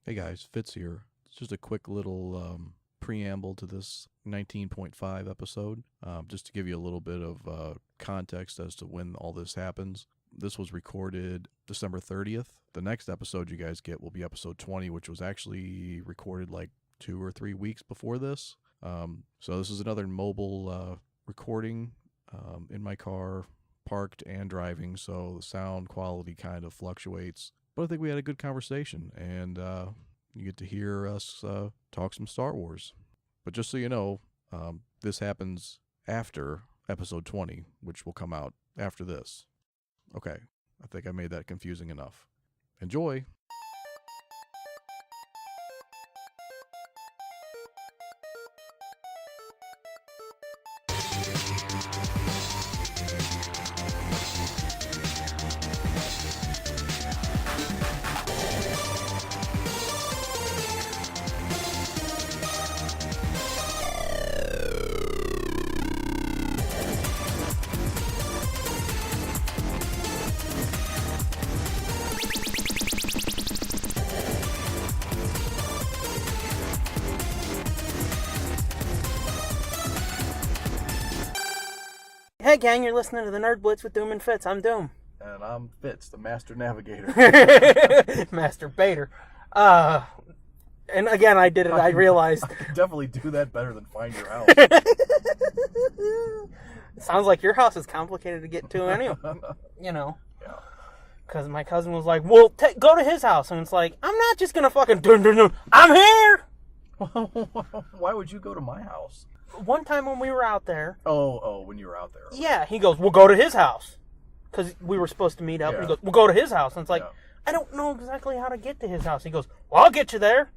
Hey guys, Fitz here. It's just a quick little preamble to this 19.5 episode, just to give you a little bit of context as to when all this happens. This was recorded December 30th. The next episode you guys get will be episode 20, which was actually recorded like 2 or 3 weeks before this. So this is another mobile recording in my car, parked and driving, so the sound quality kind of fluctuates. But I think we had a good conversation, and you get to hear us talk some Star Wars. But just so you know, this happens after episode 20, which will come out after this. Okay, I think I made that confusing enough. Enjoy! Hey gang, you're listening to the Nerd Blitz with Doom and Fitz. I'm Doom. And I'm Fitz, the Master Navigator. Master Baiter. And again, I did it. I realized. I could definitely do that better than Find Your House. Sounds like your house is complicated to get to anyway. You know. Yeah. Because my cousin was like, well, go to his house. And it's like, I'm not just going to fucking dun. I'm here! Why would you go to my house? One time when we were out there. Oh, when you were out there. Okay. Yeah, he goes, we'll go to his house. Because we were supposed to meet up. Yeah. And he goes, we'll go to his house. And it's like, I don't know exactly how to get to his house. He goes, well, I'll get you there.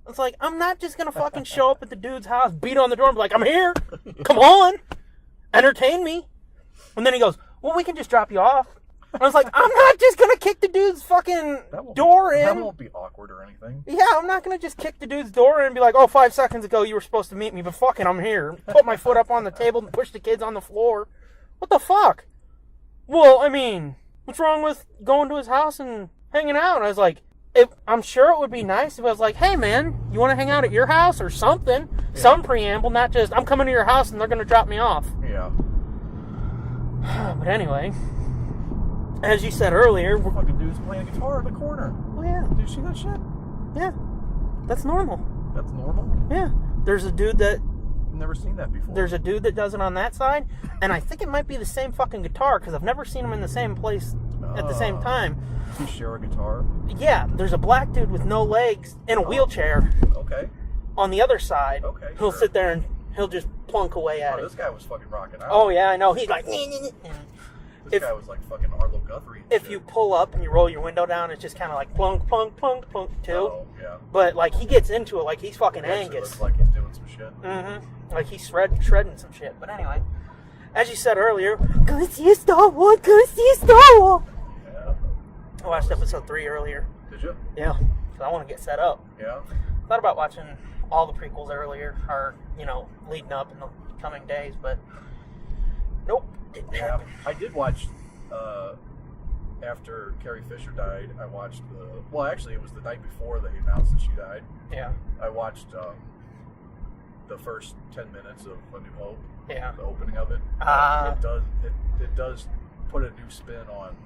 It's like, I'm not just going to fucking show up at the dude's house, beat on the door, and be like, I'm here. Come on. Entertain me. And then he goes, well, we can just drop you off. I was like, I'm not just going to kick the dude's fucking door in. That won't be awkward or anything. Yeah, I'm not going to just kick the dude's door in and be like, oh, 5 seconds ago you were supposed to meet me, but fucking I'm here. Put my foot up on the table and push the kids on the floor. What the fuck? Well, I mean, what's wrong with going to his house and hanging out? And I was like, I'm sure it would be nice if I was like, hey man, you want to hang out at your house or something? Yeah. Some preamble, not just, I'm coming to your house and they're going to drop me off. Yeah. But anyway, as you said earlier, fucking dude's playing a guitar in the corner. Oh yeah. Did you see that shit? Yeah. That's normal. That's normal? Yeah. There's a dude that... I've never seen that before. There's a dude that does it on that side, and I think it might be the same fucking guitar, because I've never seen him in the same place at the same time. Does he share a guitar? Yeah, there's a black dude with no legs in a wheelchair. Okay. On the other side. Okay. He'll sit there and he'll just plunk away at it. This guy was fucking rocking out. Oh yeah, I know. He's like... This guy was like fucking Arlo Guthrie. If you pull up and you roll your window down, it's just kind of like plunk, plunk, plunk, plunk, too. Oh, yeah. But like he gets into it like he's fucking Angus. Looks like he's doing some shit. Mm-hmm. Like he's shredding some shit. But anyway, as you said earlier, go see a Star Wars, go see a Star Wars. Yeah. I watched episode 3 earlier. Did you? Yeah. So I want to get set up. Yeah. Thought about watching all the prequels earlier, or, leading up in the coming days, but nope, didn't happen. I did watch, after Carrie Fisher died, I watched actually it was the night before they announced that she died. Yeah. I watched the first 10 minutes of A New Hope. Yeah. The opening of it. It does put a new spin on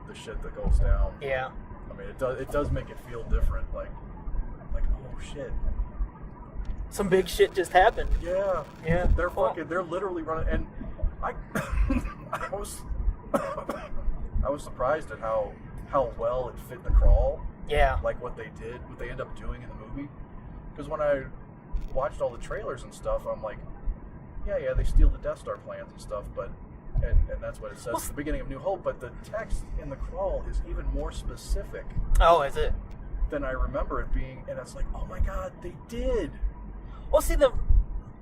the shit that goes down. Yeah. I mean, it does make it feel different, like oh shit. Some big shit just happened. Yeah. Yeah. They're literally running, and I I was surprised at how well it fit the crawl. Yeah. Like what they end up doing in the movie. Because when I watched all the trailers and stuff, I'm like, yeah, they steal the Death Star plans and stuff, but and that's what it says at the beginning of New Hope, but the text in the crawl is even more specific. Oh, is it? Than I remember it being, and it's like, oh my god, they did. Well, see, the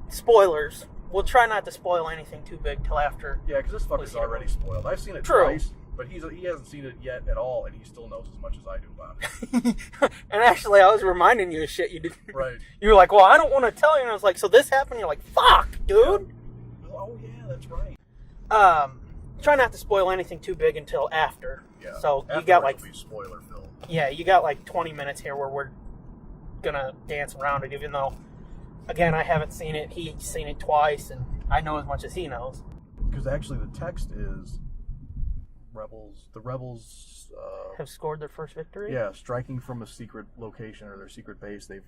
spoilers. We'll try not to spoil anything too big till after. Yeah, because this fucker's already spoiled. I've seen it twice, but he hasn't seen it yet at all, and he still knows as much as I do about it. And actually, I was reminding you of shit you did. Right. You were like, well, I don't want to tell you. And I was like, so this happened? You're like, fuck, dude. Yeah. Oh, yeah, that's right. try not to spoil anything too big until after. Yeah. So you Afterwards got like it'll be spoiler filled. Yeah, you got like 20 minutes here where we're gonna dance around it, even though, again, I haven't seen it. He's seen it twice, and I know as much as he knows. Because actually, the text is the rebels Have scored their first victory. Yeah, striking from a secret location or their secret base. They've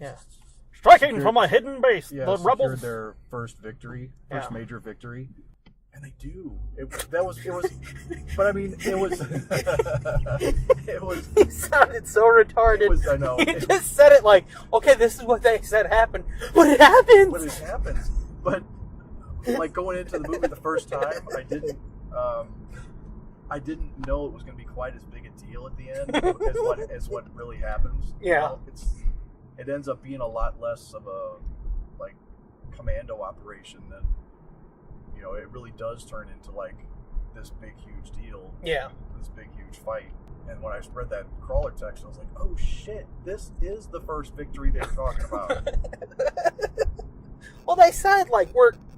striking from a hidden base. Yeah, the secured rebels their first victory, major victory. And they do. It was, but I mean, it was. He sounded so retarded. I know. He just said it like, okay, this is what they said happened, but it happens. But it happens. But like going into the movie the first time, I didn't know it was going to be quite as big a deal at the end as what really happens. Yeah. It ends up being a lot less of a like commando operation than. It really does turn into like this big, huge deal. Yeah. This big, huge fight. And when I read that crawler text, I was like, oh shit, this is the first victory they're talking about. Well, they said, like,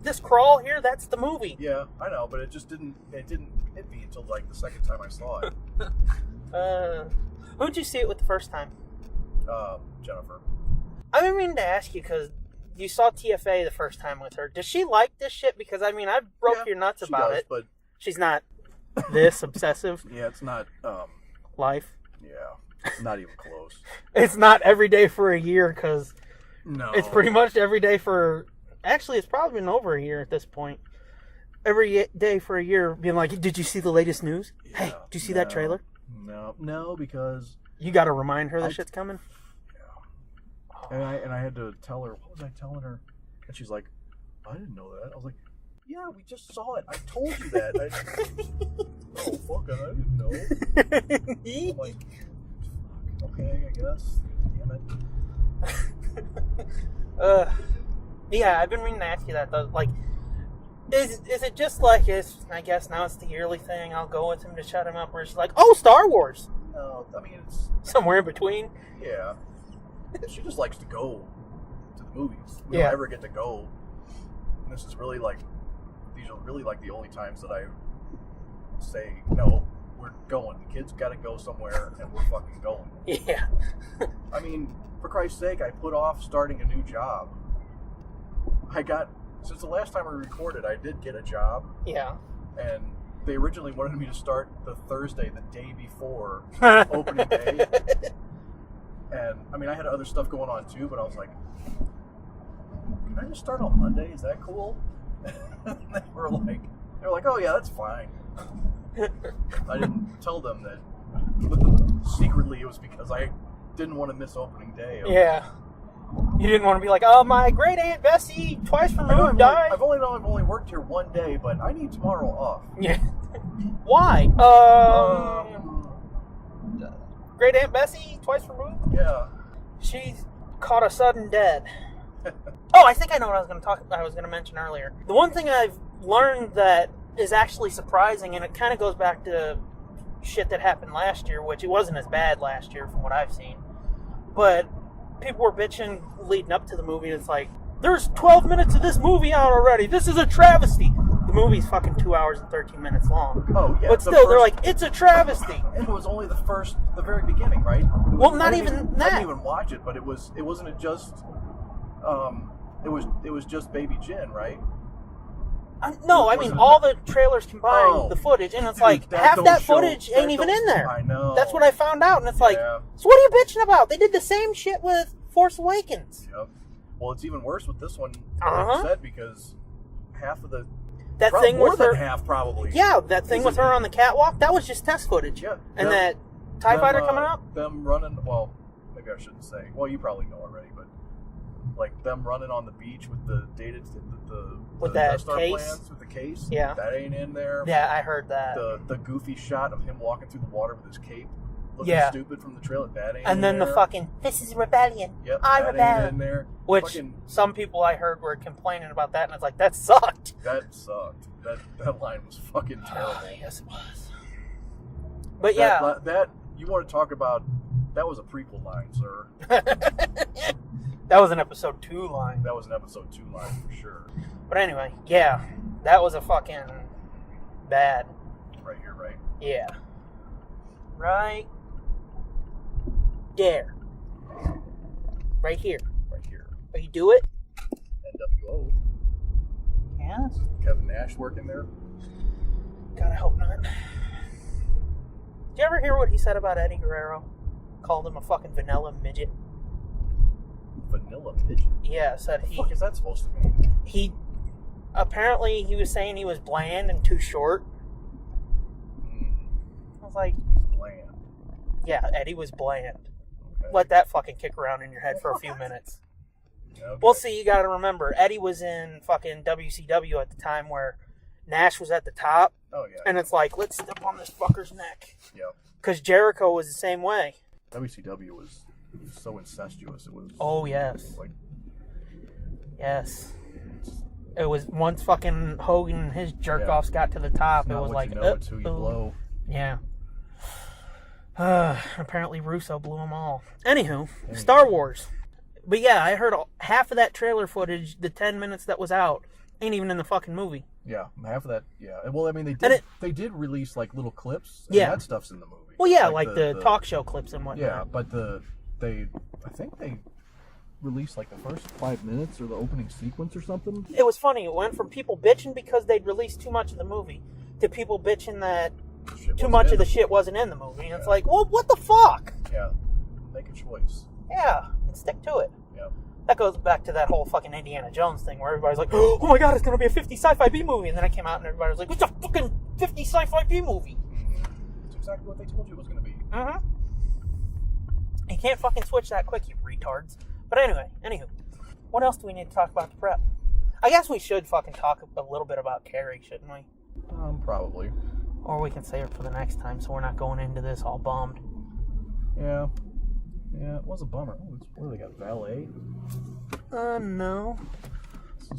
this crawl here, that's the movie. Yeah, I know, but it didn't hit me until like the second time I saw it. Who'd you see it with the first time? Jennifer. I've been meaning to ask you because you saw TFA the first time with her. Does she like this shit? Because, I mean, I broke your nuts about it. But she's not this obsessive. Yeah, it's not... life. Yeah, not even close. It's not every day for a year because no, it's pretty much every day for... Actually, it's probably been over a year at this point. Every day for a year being like, did you see the latest news? Yeah, hey, did you see that trailer? No, because... You got to remind her that shit's coming? And I had to tell her, what was I telling her? And she's like, I didn't know that. I was like, yeah, we just saw it. I told you that. Oh, fuck, I didn't know. I'm like, okay, I guess. Damn it. Yeah, I've been meaning to ask you that, though. Like, is it just like, I guess now it's the yearly thing, I'll go with him to shut him up, where she's like, oh, Star Wars! No, I mean, it's... Somewhere in between? Yeah. She just likes to go to the movies. We don't ever get to go. And this is really like, these are really like the only times that I say, no, we're going. The kids got to go somewhere and we're fucking going. Yeah. I mean, for Christ's sake, I put off starting a new job. Since the last time we recorded, I did get a job. Yeah. And they originally wanted me to start the Thursday, the day before opening day. And, I mean, I had other stuff going on, too, but I was like, can I just start on Monday? Is that cool? They were like, oh, yeah, that's fine. I didn't tell them that secretly it was because I didn't want to miss opening day. Yeah. You didn't want to be like, oh, my great Aunt Bessie, twice removed, died. I've only worked here one day, but I need tomorrow off. Yeah. Why? Great Aunt Bessie, twice removed? Yeah. She's caught a sudden dead. Oh, I think I know what I was going to mention earlier. The one thing I've learned that is actually surprising, and it kind of goes back to shit that happened last year, which it wasn't as bad last year from what I've seen. But people were bitching leading up to the movie, and it's like, there's 12 minutes of this movie out already. This is a travesty. The movie's fucking 2 hours and 13 minutes long. Oh, yeah. But still, they're like, it's a travesty. And it was only the very beginning, right? Well, not even that. I didn't even watch it, but it wasn't just, it was just Baby Jin, right? No, I mean, all the trailers combined, the footage, and it's like, half that footage ain't even in there. I know. That's what I found out, and it's like, so what are you bitching about? They did the same shit with Force Awakens. Yep. Well, it's even worse with this one, like you said, because half of the... That thing more with than her... half, probably. Yeah, that thing with her on the catwalk, that was just test footage. Yeah. And that TIE fighter coming out? Them running... Well, maybe I shouldn't say. Well, you probably know already, but... Like, them running on the beach with the dated... With that Death Star case? plans, with the case. Yeah. That ain't in there. Yeah, I heard that. The goofy shot of him walking through the water with his cape. Looking stupid from the trailer. That ain't and then in there. the fucking, this is rebellion. Yep, I that rebel. ain't in there. Which some people I heard were complaining about that, and it's like, that sucked. That sucked. That line was fucking terrible. Yes, it was. But yeah. That you want to talk about, that was a prequel line, sir. That was an episode 2 line. That was an episode 2 line for sure. But anyway, yeah, that was a fucking bad. right here, right? Yeah. Right there. Right here. Right here. Are you do it? NWO. Yes. Kevin Nash working there. God, I hope not. Did you ever hear what he said about Eddie Guerrero? Called him a fucking vanilla midget. Vanilla pigeon. Yeah, said What the fuck is that supposed to mean? he apparently he was saying he was bland and too short. I was like, He's bland. yeah, Eddie was bland. Okay. Let that fucking kick around in your head for a few minutes. Okay. Well, see, you gotta remember, Eddie was in fucking WCW at the time where Nash was at the top, Oh, yeah. and it's like, let's step on this fucker's neck. Yep. Because Jericho was the same way. WCW was so incestuous. It was. Oh, yes. Like, Yes. It was once fucking Hogan and his jerk-offs got to the top, it's it not was what like, you know, it's who you blow. Yeah. Apparently Russo blew them all. Anywho, Star Wars. But yeah, I heard half of that trailer footage, the 10 minutes that was out, ain't even in the fucking movie. Yeah, half of that. Yeah. Well, I mean, they did release like little clips. And Yeah. that stuff's in the movie. Well, yeah, like the talk show clips and whatnot. Yeah, but I think they released like the first 5 minutes or the opening sequence or something. It was funny. It went from people bitching because they'd released too much of the movie to people bitching that too much of the shit wasn't in the movie. And it's like, well, what the fuck? Yeah, make a choice. Yeah, and stick to it. Yeah. That goes back to that whole fucking Indiana Jones thing where everybody's like, oh my god, it's going to be a 50 sci-fi B movie. And then I came out and everybody was like, what's a fucking 50 sci-fi B movie? It's exactly what they told you it was going to be. Mm-hmm. You can't fucking switch that quick, you retards. But anywho, what else do we need to talk about the prep? I guess we should fucking talk a little bit about Carrie, shouldn't we? Probably. Or we can save it for the next time so we're not going into this all bummed. Yeah. Yeah, it was a bummer. Oh, what do they got, valet? No.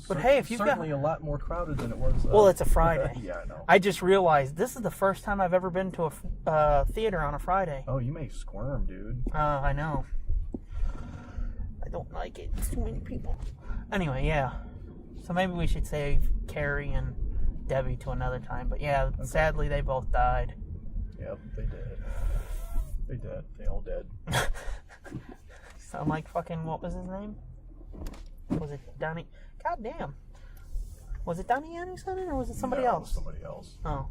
But hey, if you've got... certainly a lot more crowded than it was. Well, it's a Friday. Yeah, I know. I just realized this is the first time I've ever been to a theater on a Friday. Oh, you may squirm, dude. I know. I don't like it. It's too many people. Anyway, yeah. So maybe we should save Carrie and Debbie to another time. But yeah, okay. Sadly, they both died. Yep, they did. They did. They all did. Sound like fucking, what was his name? Was it Donnie? God damn. Was it Donnie Yen who said it, or was it somebody else? It was somebody else. Oh.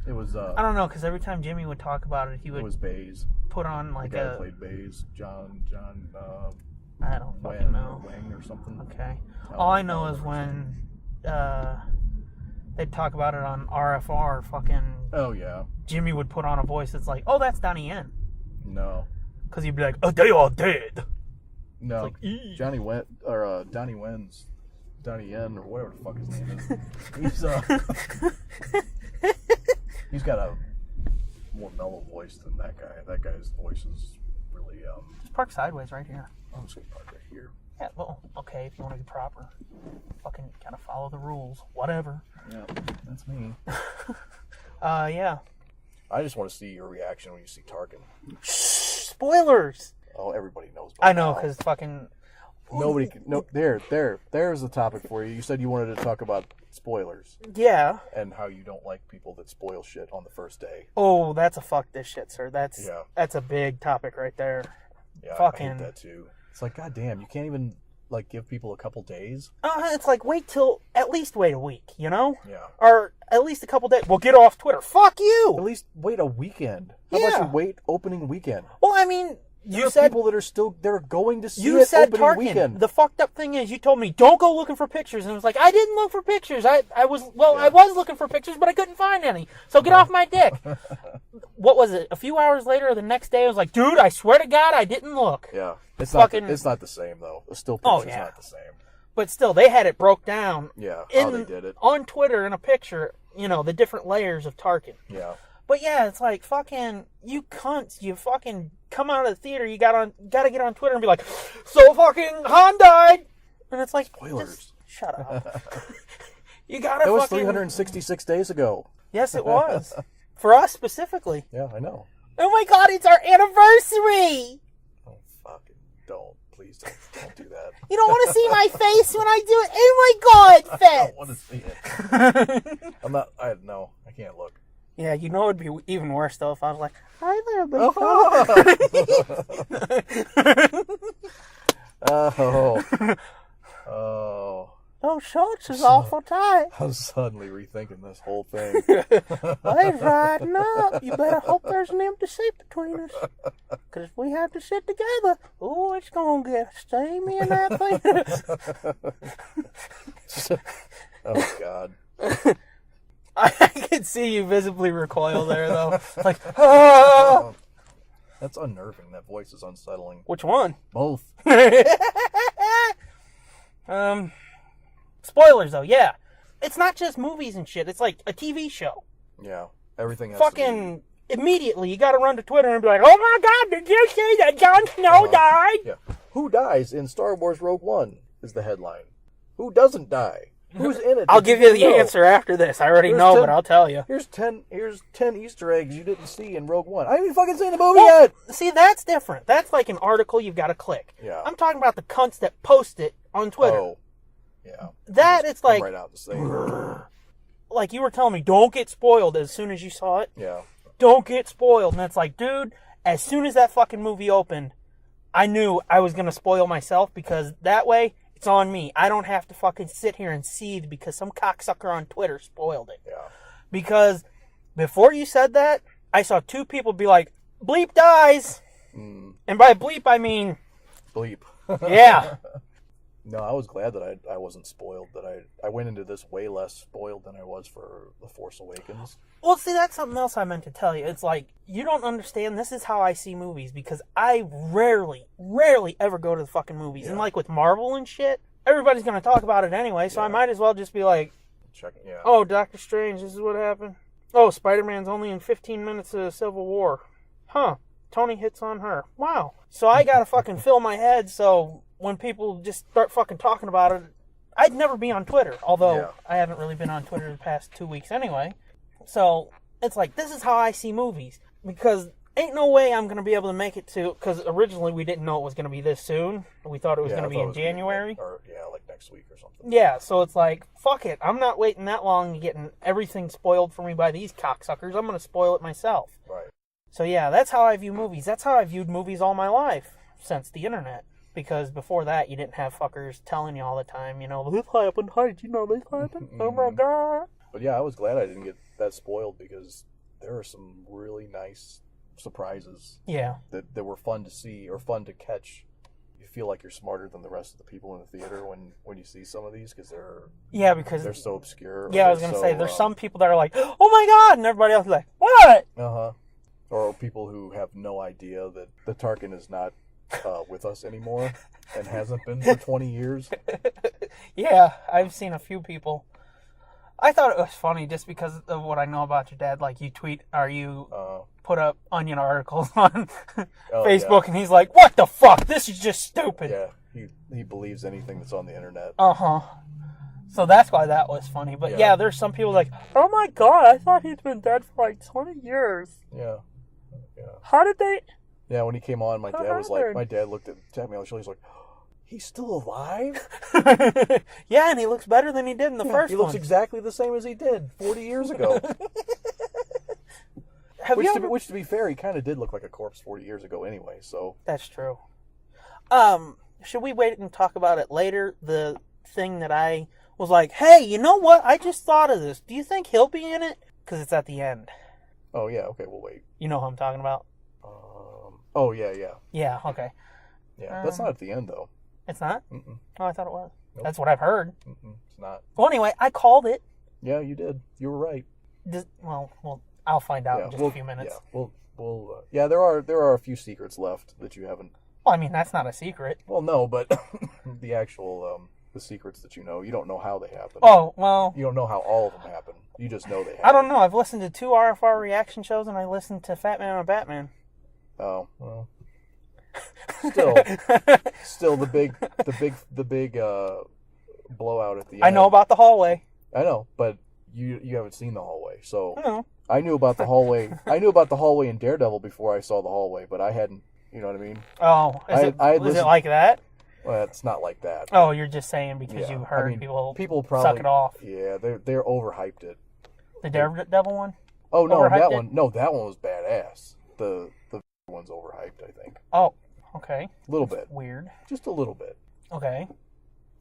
It was, I don't know, because every time Jimmy would talk about it, he would... It was Bays. Put on like the guy who played Bays. John, I don't fucking know. Wang or something. Okay. All I know is when they'd talk about it on RFR, fucking... Oh, yeah. Jimmy would put on a voice that's like, oh, that's Donnie Yen. No. Because he'd be like, oh, they all dead. No. Like, Donnie Wen's Donnie Yen, or whatever the fuck his name is. He's got a more mellow voice than that guy. That guy's voice is really Just park sideways right here. I'm just gonna park right here. Yeah, well, okay, if you want to be proper. Fucking gotta follow the rules. Whatever. Yeah, that's me. Yeah. I just want to see your reaction when you see Tarkin. Spoilers! Oh, everybody knows. I know, because fucking... Nobody can... No, there's the topic for you. You said you wanted to talk about spoilers. Yeah. And how you don't like people that spoil shit on the first day. Oh, that's a fuck this shit, sir. That's a big topic right there. Yeah, fucking... I hate that too. It's like, goddamn, you can't even, like, give people a couple days? It's like, at least wait a week, you know? Yeah. Or at least a couple days. Well, get off Twitter. Fuck you! At least wait a weekend. How about you wait opening weekend? Well, I mean... You said people that are they're going to see you it said opening Tarkin. Weekend. The fucked up thing is, you told me don't go looking for pictures, and it was like I didn't look for pictures. I was looking for pictures, but I couldn't find any. So get off my dick. What was it? A few hours later, or the next day, I was like, dude, I swear to God, I didn't look. Yeah, it's fucking... not the same though. The still picture's not the same. But still, they had it broke down. Yeah, how they did it on Twitter in a picture. You know, the different layers of Tarkin. Yeah. But yeah, it's like, fucking, you cunts, you fucking come out of the theater, you gotta get on Twitter and be like, so fucking Han died! And it's like, spoilers. Shut up. You gotta That was fucking... 366 days ago. Yes, it was. For us specifically. Yeah, I know. Oh my God, it's our anniversary! Oh, fucking don't. Please don't do that. You don't want to see my face when I do it? Oh my God, Fitz! I don't want to see it. I can't look. Yeah, you know it'd be even worse though if I was like, "Hi there, big Oh. Oh. Those shorts is awful tight. I'm suddenly rethinking this whole thing. They's riding up. You better hope there's an empty seat between us. Because if we have to sit together, oh, it's going to get steamy in that thing." Oh, God. I can see you visibly recoil there, though. Like, ah! That's unnerving. That voice is unsettling. Which one? Both. Spoilers, though, yeah. It's not just movies and shit. It's like a TV show. Yeah. Everything has Fucking immediately, you gotta run to Twitter and be like, "Oh my God, did you see that Jon Snow died?" Yeah. Who dies in Star Wars Rogue One is the headline. Who doesn't die? Who's in it? I'll give you the answer after this. I already know, but I'll tell you. Here's 10 Easter eggs you didn't see in Rogue One. I haven't even fucking seen the movie yet. See, that's different. That's like an article you've got to click. Yeah. I'm talking about the cunts that post it on Twitter. Oh. Yeah. That it's like right out the same. Like you were telling me, don't get spoiled as soon as you saw it. Yeah. Don't get spoiled. And it's like, dude, as soon as that fucking movie opened, I knew I was going to spoil myself because that way it's on me. I don't have to fucking sit here and seethe because some cocksucker on Twitter spoiled it. Yeah. Because before you said that, I saw two people be like, "Bleep dies." And by bleep, I mean... Bleep. Yeah. No, I was glad that I wasn't spoiled. That I went into this way less spoiled than I was for The Force Awakens. Well, see, that's something else I meant to tell you. It's like, you don't understand, this is how I see movies, because I rarely ever go to the fucking movies. Yeah. And like with Marvel and shit, everybody's going to talk about it anyway, so I might as well just be like, Yeah. "Oh, Doctor Strange, this is what happened. Oh, Spider-Man's only in 15 minutes of Civil War. Huh, Tony hits on her. Wow." So I got to fucking fill my head, so when people just start fucking talking about it, I'd never be on Twitter, although I haven't really been on Twitter the past 2 weeks anyway. So it's like, this is how I see movies, because ain't no way I'm going to be able to make it to, because originally we didn't know it was going to be this soon. We thought it was going to be in January. Like next week or something. Yeah, so it's like, fuck it. I'm not waiting that long and getting everything spoiled for me by these cocksuckers. I'm going to spoil it myself. Right. So yeah, that's how I view movies. That's how I viewed movies all my life, since the internet. Because before that, you didn't have fuckers telling you all the time, you know, "This happened, how did you know this happened? Oh my God." But yeah, I was glad I didn't get that spoiled because there are some really nice surprises. Yeah. That were fun to see or fun to catch. You feel like you're smarter than the rest of the people in the theater when you see some of these because they're so obscure. Yeah, I was gonna say there's some people that are like, "Oh my God," and everybody else is like, "What?" Or people who have no idea that the Tarkin is not with us anymore and hasn't been for 20 years. Yeah, I've seen a few people. I thought it was funny just because of what I know about your dad. Like, you tweet, or you put up Onion articles on Facebook, and he's like, "What the fuck? This is just stupid." Yeah, he believes anything that's on the internet. So that's why that was funny. But yeah, there's some people like, "Oh my God, I thought he'd been dead for like 20 years. Yeah. How did they?" Yeah, when he came on, my dad looked at me on the shoulder. He's like, "He's still alive?" Yeah, and he looks better than he did in the first one. He looks exactly the same as he did 40 years ago. Which, to be fair, he kind of did look like a corpse 40 years ago anyway, so... That's true. Should we wait and talk about it later? The thing that I was like, "Hey, you know what? I just thought of this. Do you think he'll be in it?" Because it's at the end. Oh, yeah, okay, we'll wait. You know who I'm talking about? Oh, yeah. Yeah, okay. Yeah, that's not at the end, though. It's not? Mm-mm. Oh, I thought it was. Nope. That's what I've heard. It's not. Well, anyway, I called it. Yeah, you did. You were right. Well, I'll find out in just a few minutes. Yeah, we'll there are a few secrets left that you haven't... Well, I mean, that's not a secret. Well, no, but the actual, the secrets that you don't know how they happen. Oh, well... You don't know how all of them happen. You just know they happen. I don't know. I've listened to 2 RFR reaction shows, and I listened to Fat Man and Batman. Oh, well... Still the big blowout at the end. I know about the hallway. I know, but you haven't seen the hallway, so No. I knew about the hallway. I knew about the hallway in Daredevil before I saw the hallway, but I hadn't. You know what I mean? Oh, is it like that? Well, it's not like that. Oh, you're just saying because you heard people probably suck it off. Yeah, they're overhyped it. The Daredevil one? Oh no, Overhyped that it? one. No, that one was badass. The one's overhyped, I think. Oh, okay. A little bit, Weird. just a little bit. Okay.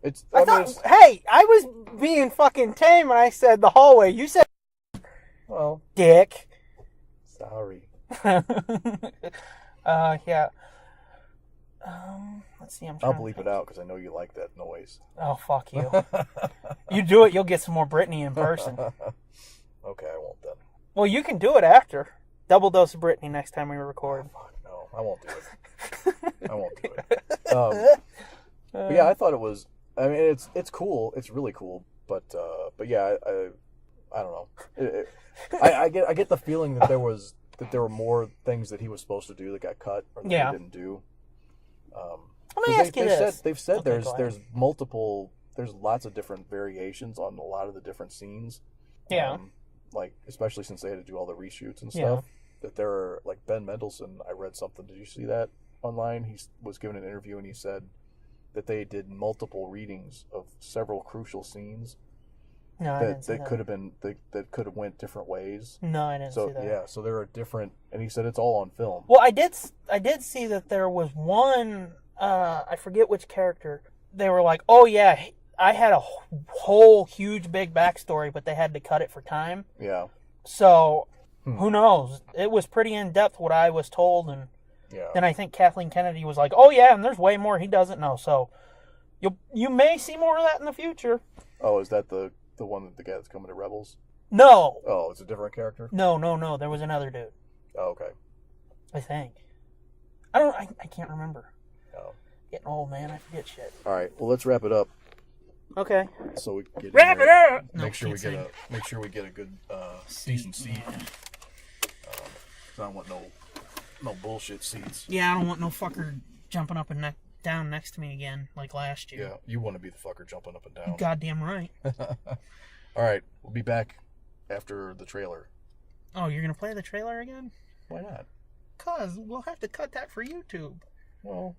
It's. I mean, thought, it's- hey, I was being fucking tame when I said the hallway. You said well, dick. sorry. Yeah. Let's see. I'll bleep it out because I know you like that noise. Oh, fuck you. You do it, you'll get some more Brittany in person. Okay, I won't then. Well, you can do it after. Double dose of Brittany next time we record. Fuck no, I won't do it. I won't do it. But yeah, I thought it was. I mean, it's cool. It's really cool. But yeah, I don't know. I get the feeling that there were more things that he was supposed to do that got cut or that he didn't do. Let me ask you this. They've said Okay, there's multiple. There's lots of different variations on a lot of the different scenes. Yeah. Like especially since they had to do all the reshoots and stuff. That there are like Ben Mendelsohn. I read something. Did you see that online? He was given an interview and he said that they did multiple readings of several crucial scenes. No, I didn't see that. Could have been that could have went different ways. No, I didn't see that. Yeah, so there are different, and he said it's all on film. Well, I did see that there was one, I forget which character. They were like, oh yeah, I had a whole huge big backstory, but they had to cut it for time. Yeah. So, who knows? It was pretty in-depth what I was told, and Yeah. then I think Kathleen Kennedy was like, oh yeah, and there's way more he doesn't know, so you may see more of that in the future. Oh, is that the one that the guy that's coming to Rebels? No. Oh, it's a different character? No, there was another dude. Oh, okay. I think. I can't remember. Oh. Getting old, man, I forget shit. All right, well, let's wrap it up Okay. so we can get Wrap in it there. up! No, Make sure we can't get a good decent seat. 'Cause I don't want no bullshit seats. Yeah, I don't want no fucker jumping up and down next to me again like last year. Yeah, you want to be the fucker jumping up and down. Goddamn right. All right, we'll be back after the trailer. Oh, you're gonna play the trailer again? Why not? 'Cause we'll have to cut that for YouTube. Well,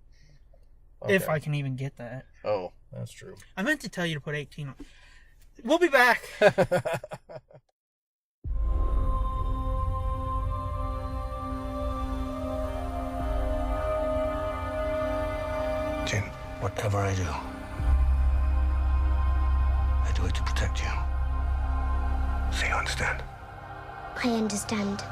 If okay. I can even get that. Oh, that's true. I meant to tell you to put 18 on. We'll be back. Jin, whatever I do it to protect you. So you understand? I understand.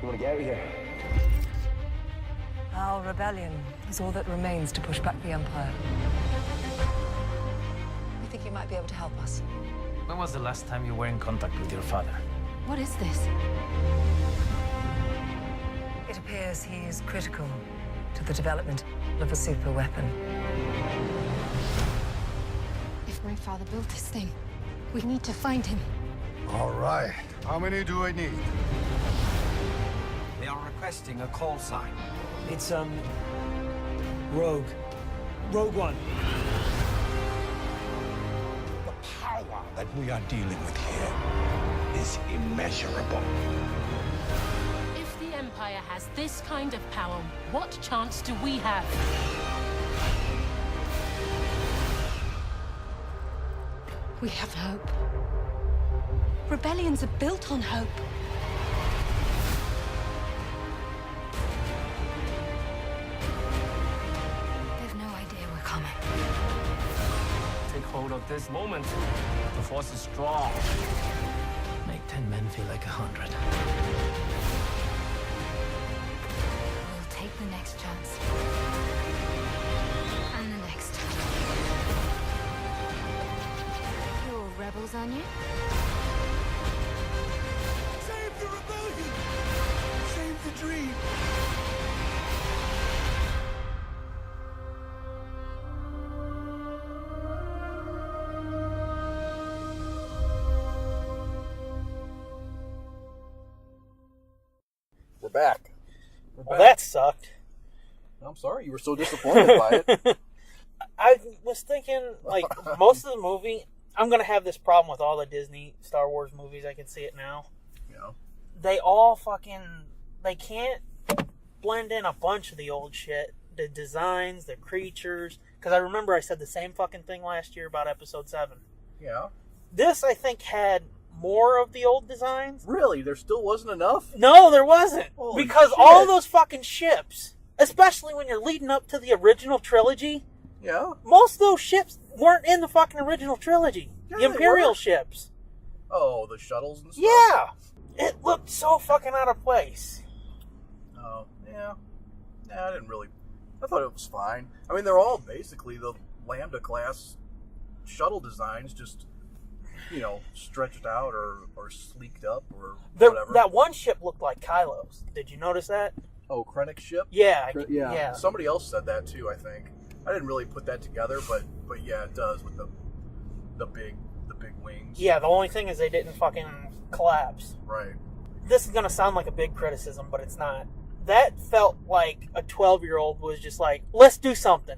You want to get out of here? Our rebellion is all that remains to push back the Empire. We think you might be able to help us. When was the last time you were in contact with your father? What is this? It appears he is critical to the development of a super weapon. If my father built this thing, we need to find him. All right. How many do I need? They are requesting a call sign. It's, Rogue. Rogue One. The power that we are dealing with here is immeasurable. If the Empire has this kind of power, what chance do we have? We have hope. Rebellions are built on hope. They've no idea we're coming. Take hold of this moment. The Force is strong. Make 10 men feel like 100. We'll take the next chance. And the next. You're rebels, aren't you? Save the rebellion! Save the dream! We're back. Well, that sucked. I'm sorry you were so disappointed by it. I was thinking, like, most of the movie, I'm going to have this problem with all the Disney Star Wars movies. I can see it now. Yeah. They all they can't blend in a bunch of the old shit. The designs, the creatures. Because I remember I said the same fucking thing last year about Episode 7. Yeah. This, I think, had more of the old designs. Really? There still wasn't enough? No, there wasn't. Holy because shit. all those fucking ships, especially when you're leading up to the original trilogy, Yeah. most of those ships weren't in the fucking original trilogy. Yeah, the Imperial were. ships. Oh, the shuttles and stuff? Yeah. It looked so fucking out of place. Oh, yeah. Nah, I didn't really... I thought it was fine. I mean, they're all basically the Lambda-class shuttle designs, just, stretched out or sleeked up or whatever. That one ship looked like Kylo's. Did you notice that? Oh, Krennic's ship? Yeah. Yeah. Somebody else said that too, I think. I didn't really put that together, but yeah, it does with the big wings. Yeah, the only thing is they didn't fucking collapse. Right. This is going to sound like a big criticism, but it's not. That felt like a 12-year-old was just like, let's do something.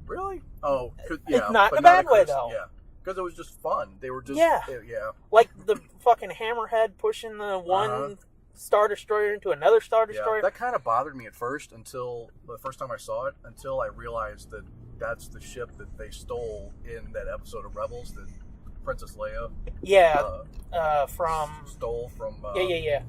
Really? Oh, yeah. It's not in a bad way, though. Yeah. Because it was just fun. They were just... Yeah. Yeah. Like the fucking hammerhead pushing the one Star Destroyer into another Star Destroyer. Yeah, that kind of bothered me at first until the first time I saw it, until I realized that that's the ship that they stole in that episode of Rebels that Princess Leia stole from... Yeah.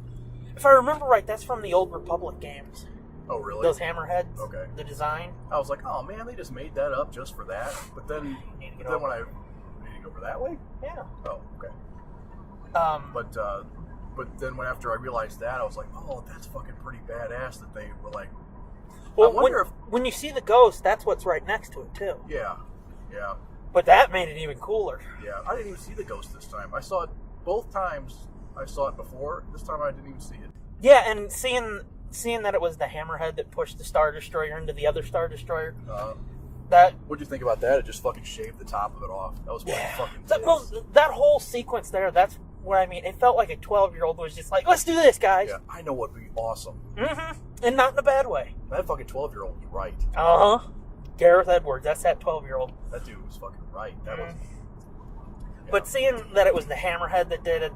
If I remember right, that's from the Old Republic games. Oh, really? Those hammerheads. Okay. The design. I was like, oh man, they just made that up just for that. But then, Need to when I... Need to go over that way? Yeah. Oh, okay. But then after I realized that, I was like, oh, that's fucking pretty badass that they were like... Well, I wonder when you see the ghost, that's what's right next to it, too. Yeah. But that made it even cooler. Yeah, I didn't even see the ghost this time. I saw it both times. I saw it before. This time I didn't even see it. Yeah, and seeing that it was the hammerhead that pushed the Star Destroyer into the other Star Destroyer. What'd you think about that? It just fucking shaved the top of it off. That was fucking that whole sequence there, that's what I mean. It felt like a 12-year-old was just like, let's do this, guys. Yeah, I know what would be awesome. Mm-hmm. And not in a bad way. That fucking 12-year-old was right. Uh-huh. Gareth Edwards, that's that 12-year-old. That dude was fucking right. That was... Yeah. But seeing that it was the hammerhead that did it,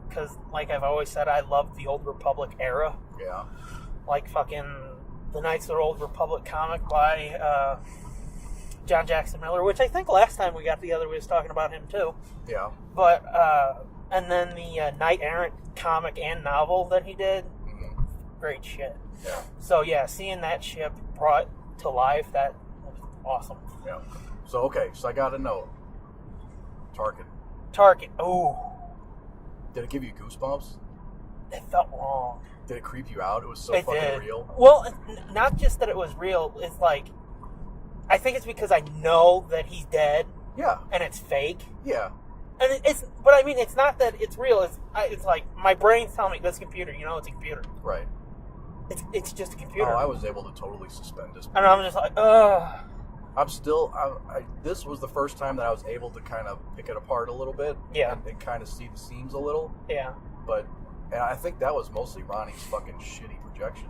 because, like I've always said, I love the Old Republic era. Yeah. Like fucking the Knights of the Old Republic comic by John Jackson Miller, which I think last time we got together we was talking about him too. Yeah. But, and then the Knight Errant comic and novel that he did, great shit. Yeah. So yeah, seeing that ship brought to life, that was awesome. Yeah. So, okay, so I got a note. Tarkin. Ooh. Did it give you goosebumps? It felt wrong. Did it creep you out? It was so It fucking did. real. Well, not just that it was real. It's like, I think it's because I know that he's dead. Yeah. And it's fake. Yeah. And but I mean, it's not that it's real. It's like my brain's telling me this computer. You know, it's a computer. Right. It's just a computer. Oh, I was able to totally suspend disbelief. And I'm just like, ugh. I'm still. This was the first time that I was able to kind of pick it apart a little bit. Yeah. And kind of see the seams a little. Yeah. And I think that was mostly Ronnie's fucking shitty projection.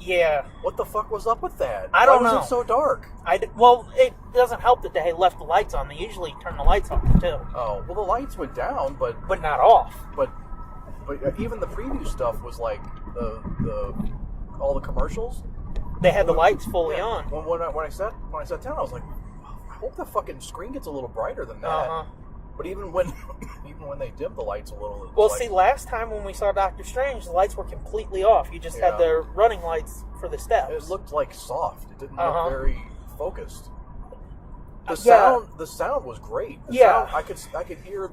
Yeah. What the fuck was up with that? I don't know. Why was it so dark? Well, it doesn't help that they left the lights on. They usually turn the lights off too. Oh, well, the lights went down, but not off. But even the preview stuff was like the all the commercials. They had the lights fully on. When I sat down, I was like, I hope the fucking screen gets a little brighter than that. Uh-huh. But even when they dimmed the lights a little, well, see, last time when we saw Doctor Strange, the lights were completely off. You just had the running lights for the steps. It looked like soft. It didn't look very focused. The sound was great. The sound, I could hear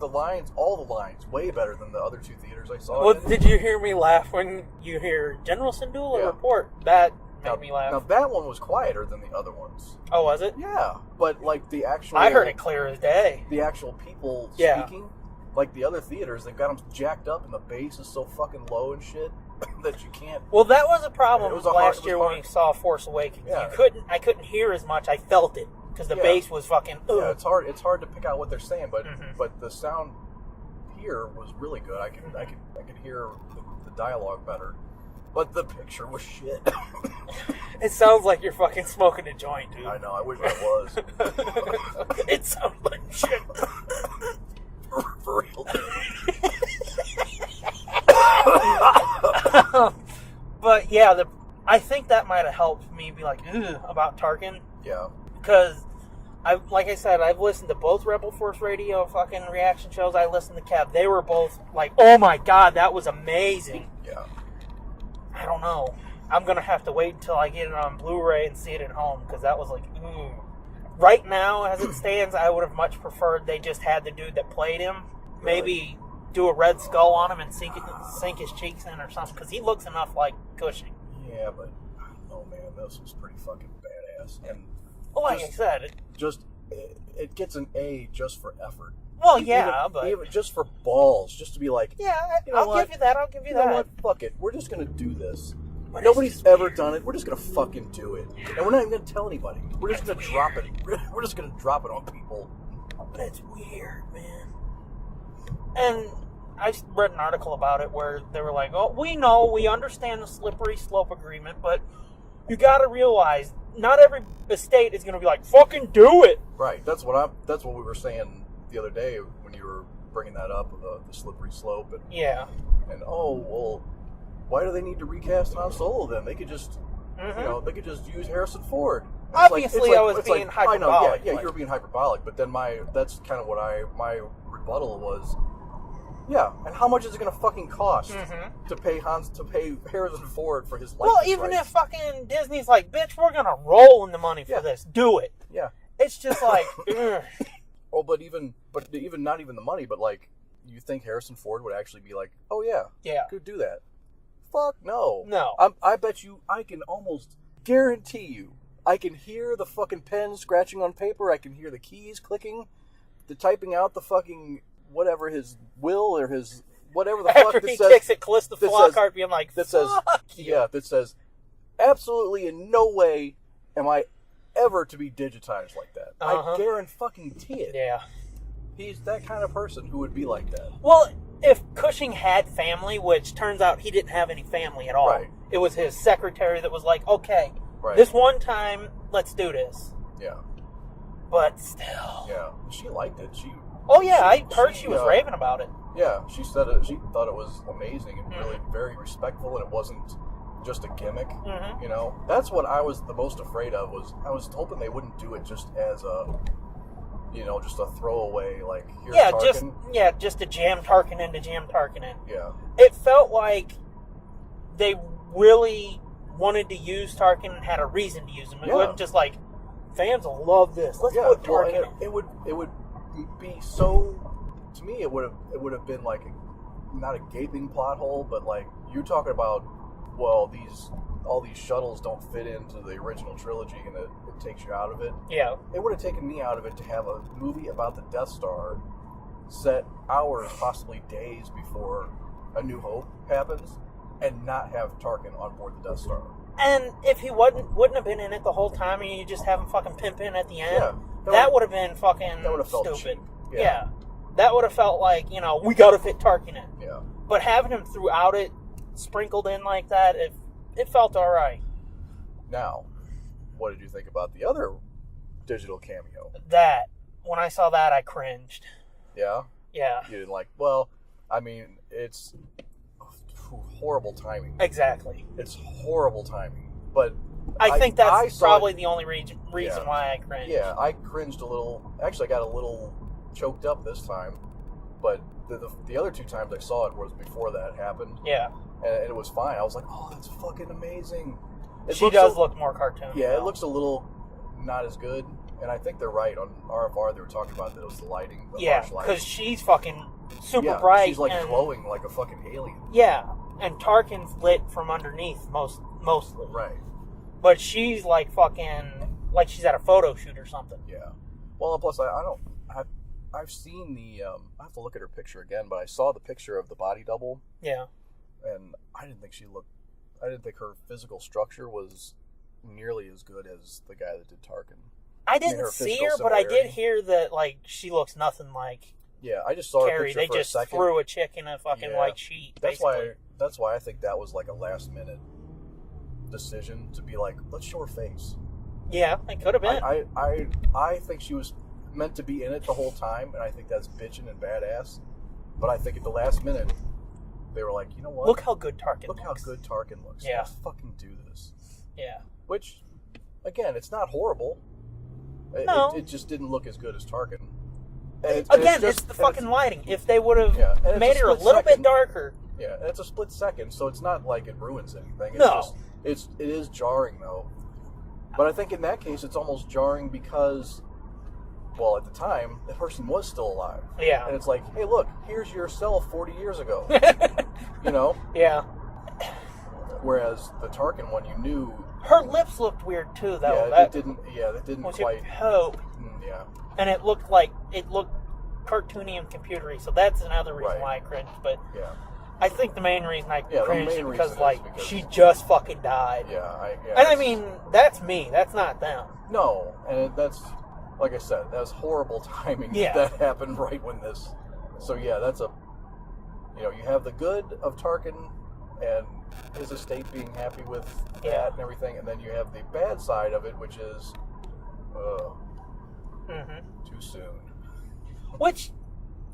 all the lines, way better than the other two theaters I saw. Well, did you hear me laugh when you hear General Syndulla report? That made me laugh. Now that one was quieter than the other ones. Oh, was it? Yeah, but like the actual... I heard it clear as day. The actual people speaking, like the other theaters, they've got them jacked up and the bass is so fucking low and shit that you can't... Well, that was a problem last year hard. when we saw Force Awakens. Yeah. I couldn't hear as much. I felt it because the bass was fucking... Ugh. Yeah, it's hard to pick out what they're saying, but the sound here was really good. I could hear the dialogue better. But the picture was shit. It sounds like you're fucking smoking a joint, dude. I know, I wish I was. It sounds like shit. For real. But yeah, I think that might have helped me be like, ugh, about Tarkin. Yeah. Because, like I said, I've listened to both Rebel Force Radio fucking reaction shows. I listened to Kev. They were both like, oh my god, that was amazing. Yeah. I don't know. I'm going to have to wait until I get it on Blu-ray and see it at home, because that was like, Right now, as it stands, I would have much preferred they just had the dude that played him. Maybe do a red skull on him and sink his cheeks in or something, because he looks enough like Cushing. Yeah, but, oh man, this was pretty fucking badass. And well, like I said, it gets an A just for effort. Well, yeah, but even just for balls, just to be like, yeah, I'll give you that. I'll give you that. Know what? Fuck it. We're just gonna do this. Nobody's ever done it. We're just gonna fucking do it, and we're not even gonna tell anybody. We're just gonna drop it. We're just gonna drop it on people. But it's weird, man. And I read an article about it where they were like, "Oh, we understand the slippery slope agreement, but you got to realize not every estate is gonna be like, fucking do it." Right. That's what we were saying the other day when you were bringing that up, the slippery slope. And, yeah. And why do they need to recast Han Solo then? They could just, they could just use Harrison Ford. Obviously, I was being hyperbolic. I know, yeah, you were being hyperbolic. But then that's kind of what my rebuttal was. Yeah, and how much is it going to fucking cost to pay Harrison Ford for his life? Well, even if fucking Disney's like, bitch, we're going to roll in the money for this, do it. Yeah. It's just like, Oh, but even not even the money, but like, you think Harrison Ford would actually be like, oh yeah, could do that? Fuck no. No. I bet you, I can almost guarantee you, I can hear the fucking pen scratching on paper, I can hear the keys clicking, the typing out the fucking, whatever his will or his, whatever the After fuck that he says. kicks it, Callista Flockhart being like, that says, that says, absolutely in no way am I ever to be digitized like that. I guarantee it. Yeah. He's that kind of person who would be like that. Well, if Cushing had family, which turns out he didn't have any family at all. Right. It was his secretary that was like, okay, Right. this one time, let's do this. Yeah. But still. Yeah. She liked it. I heard she was raving about it. Yeah, she said it. She thought it was amazing and really very respectful, and it wasn't just a gimmick. You know, that's what I was the most afraid of. I was hoping they wouldn't do it just as a, just a throwaway. Like, here's Tarkin. just to jam Tarkin in to jam Tarkin in. Yeah. It felt like they really wanted to use Tarkin and had a reason to use him. It wasn't just like, fans will love this. Let's put Tarkin in. It would be so. To me, it would have been like not a gaping plot hole, but like you're talking about. Well, all these shuttles don't fit into the original trilogy, and it takes you out of it. Yeah, it would have taken me out of it to have a movie about the Death Star set hours, possibly days before A New Hope happens, and not have Tarkin on board the Death Star. And if he wouldn't have been in it the whole time, and you just have him fucking pimp in at the end, that would have been fucking stupid. Cheap. Yeah. That would have felt like, we got to fit Tarkin in. Yeah. But having him throughout it, sprinkled in like that, it felt all right. Now, what did you think about the other digital cameo? That, when I saw that, I cringed. Yeah? Yeah. You didn't like, well, I mean, it's horrible timing. Exactly. It's horrible timing. But I think that's probably the only reason why I cringed. Yeah, I cringed a little. Actually, I got a little choked up this time. But the other two times I saw it was before that happened. Yeah. And it was fine. I was like, oh, that's fucking amazing. She does look more cartoony. Yeah, it looks a little not as good. And I think they're right. On RFR, they were talking about that it was the lighting. Yeah, because she's fucking super bright. She's like glowing like a fucking alien. Yeah, and Tarkin's lit from underneath mostly. Right. But she's like fucking, like she's at a photo shoot or something. Yeah. Well, plus I've seen the, I have to look at her picture again, but I saw the picture of the body double. Yeah. And I didn't think her physical structure was nearly as good as the guy that did Tarkin. I didn't see her, but I did hear that, like, she looks nothing like Yeah, I just saw a Carrie. picture They for a just second. threw a chick in a fucking white sheet. That's basically. why I think that was like a last minute decision to be like, let's show her face. Yeah, it could have been. I think she was meant to be in it the whole time, and I think that's bitching and badass. But I think at the last minute, they were like, you know what? Look how good Tarkin Look looks. how good Tarkin looks. Yeah. Let's fucking do this. Yeah. Which, again, it's not horrible. No. It just didn't look as good as Tarkin. And It's the fucking lighting. If they would have and made her a split little bit second. darker. Yeah, and it's a split second, so it's not like it ruins anything. It's No. just, it is jarring, though. But I think in that case, it's almost jarring because, well, at the time, the person was still alive. Yeah. And it's like, hey, look, here's yourself 40 years ago. You know? Yeah. Whereas the Tarkin one, you knew. Her lips looked weird too, though. Yeah, that that didn't was quite. Hope. Yeah. And it looked cartoony and computery, so that's another reason why I cringed. But yeah. I think the main reason I Yeah, the cringed main is because, reason is because she just fucking died. Yeah, And I mean, that's me. That's not them. No, and that's, like I said, that was horrible timing. Yeah. That happened right when this. So yeah, that's you have the good of Tarkin and his estate being happy with that and everything, and then you have the bad side of it, which is, too soon. Which,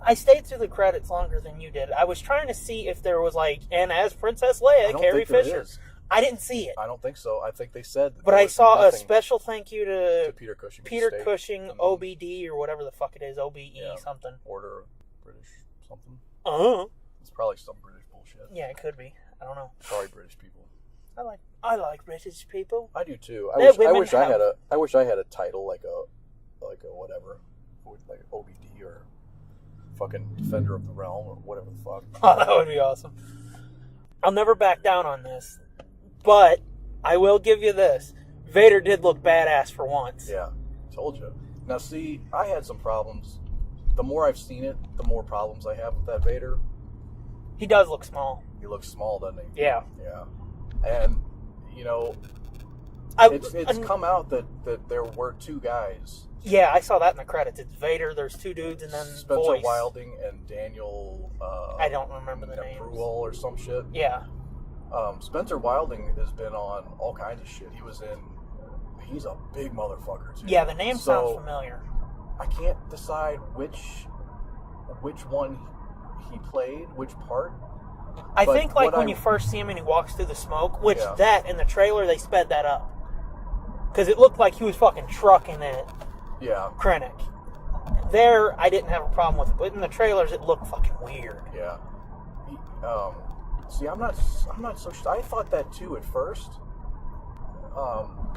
I stayed through the credits longer than you did. I was trying to see if there was and as Princess Leia, Carrie Fisher. I didn't see it. I don't think so. I think they said. But I saw a special thank you to Peter Cushing. Peter Cushing, OBD, or whatever the fuck it is, OBE something. Order of British something. It's probably some British bullshit. Yeah, it could be. I don't know. Sorry, British people. I like British people. I do too. I wish I had a title like a whatever, like OBD or fucking Defender of the Realm or whatever the fuck. Oh, that would be awesome. I'll never back down on this, but I will give you this: Vader did look badass for once. Yeah, told you. Now see, I had some problems. The more I've seen it, the more problems I have with that Vader. He does look small. He looks small, doesn't he? Yeah. Yeah. And it's come out that there were two guys. Yeah, I saw that in the credits. It's Vader. There's two dudes, and then Spencer voice. Wilding and Daniel. I don't remember the names. Bruel or some shit. Yeah. Spencer Wilding has been on all kinds of shit. He's a big motherfucker too. Yeah, the name sounds familiar. I can't decide which one he played, which part. I think when you first see him and he walks through the smoke, which that in the trailer they sped that up because it looked like he was fucking trucking it. Yeah. Krennic. There, I didn't have a problem with it, but in the trailers it looked fucking weird. Yeah. See, I'm not so sure. I thought that too at first.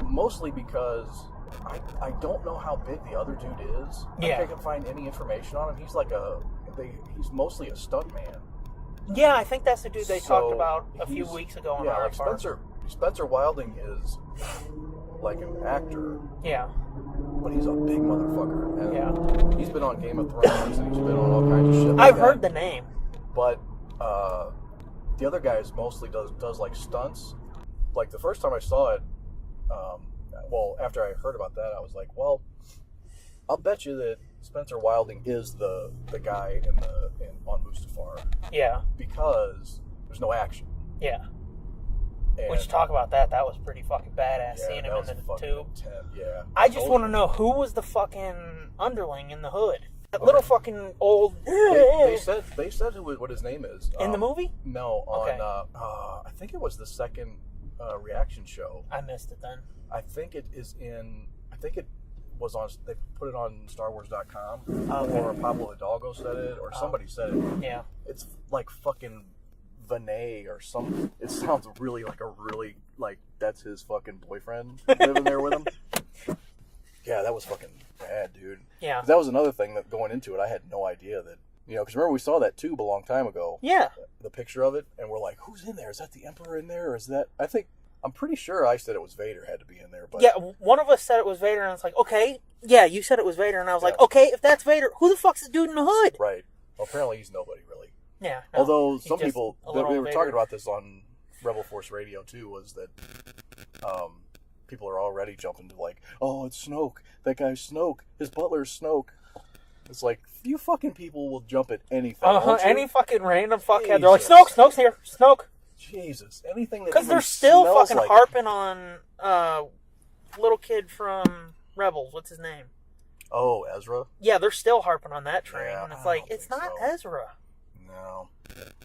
Mostly because I don't know how big the other dude is. Yeah. I can't find any information on him. He's he's mostly a stuntman. Yeah, I think that's the dude they talked about a few weeks ago on our part. Spencer Wilding is like an actor. Yeah. But he's a big motherfucker. And he's been on Game of Thrones and he's been on all kinds of shit. I've heard the name. But the other guy mostly does like stunts. Like the first time I saw it, after I heard about that, I was like, well, I'll bet you that Spencer Wilding is the guy on Mustafar. Yeah. Because there's no action. Yeah. And we should talk about that. That was pretty fucking badass seeing him in the tube. Yeah. I just want to know who was the fucking underling in the hood. That little fucking old. They said what his name is in the movie. No, on I think it was the second reaction show. I missed it then. I think it was on. They put it on StarWars.com, or Pablo Hidalgo said it, or somebody said it. Yeah, it's like fucking Vinay or something. It sounds really like that's his fucking boyfriend living there with him. Yeah, that was fucking bad, dude. Yeah, that was another thing that going into it, I had no idea that because remember we saw that tube a long time ago. Yeah, the picture of it, and we're like, who's in there? Is that the Emperor in there, or is that? I'm pretty sure I said it was Vader had to be in there. But yeah, one of us said it was Vader, and it's like, okay, yeah, you said it was Vader, and I was like, okay, if that's Vader, who the fuck's the dude in the hood? Right. Well, apparently he's nobody really. Yeah. No, although some people, we were talking about this on Rebel Force Radio too, was that people are already jumping to like, oh, it's Snoke. That guy's Snoke. His butler's Snoke. It's like, you fucking people will jump at anything. Any fucking random fuckhead. They're like, Snoke's here. Snoke. Jesus. Anything that Because even they're still smells fucking like harping on little kid from Rebels. What's his name? Oh, Ezra? Yeah, they're still harping on that train. Yeah, and it's I like, don't it's think not so. Ezra. No.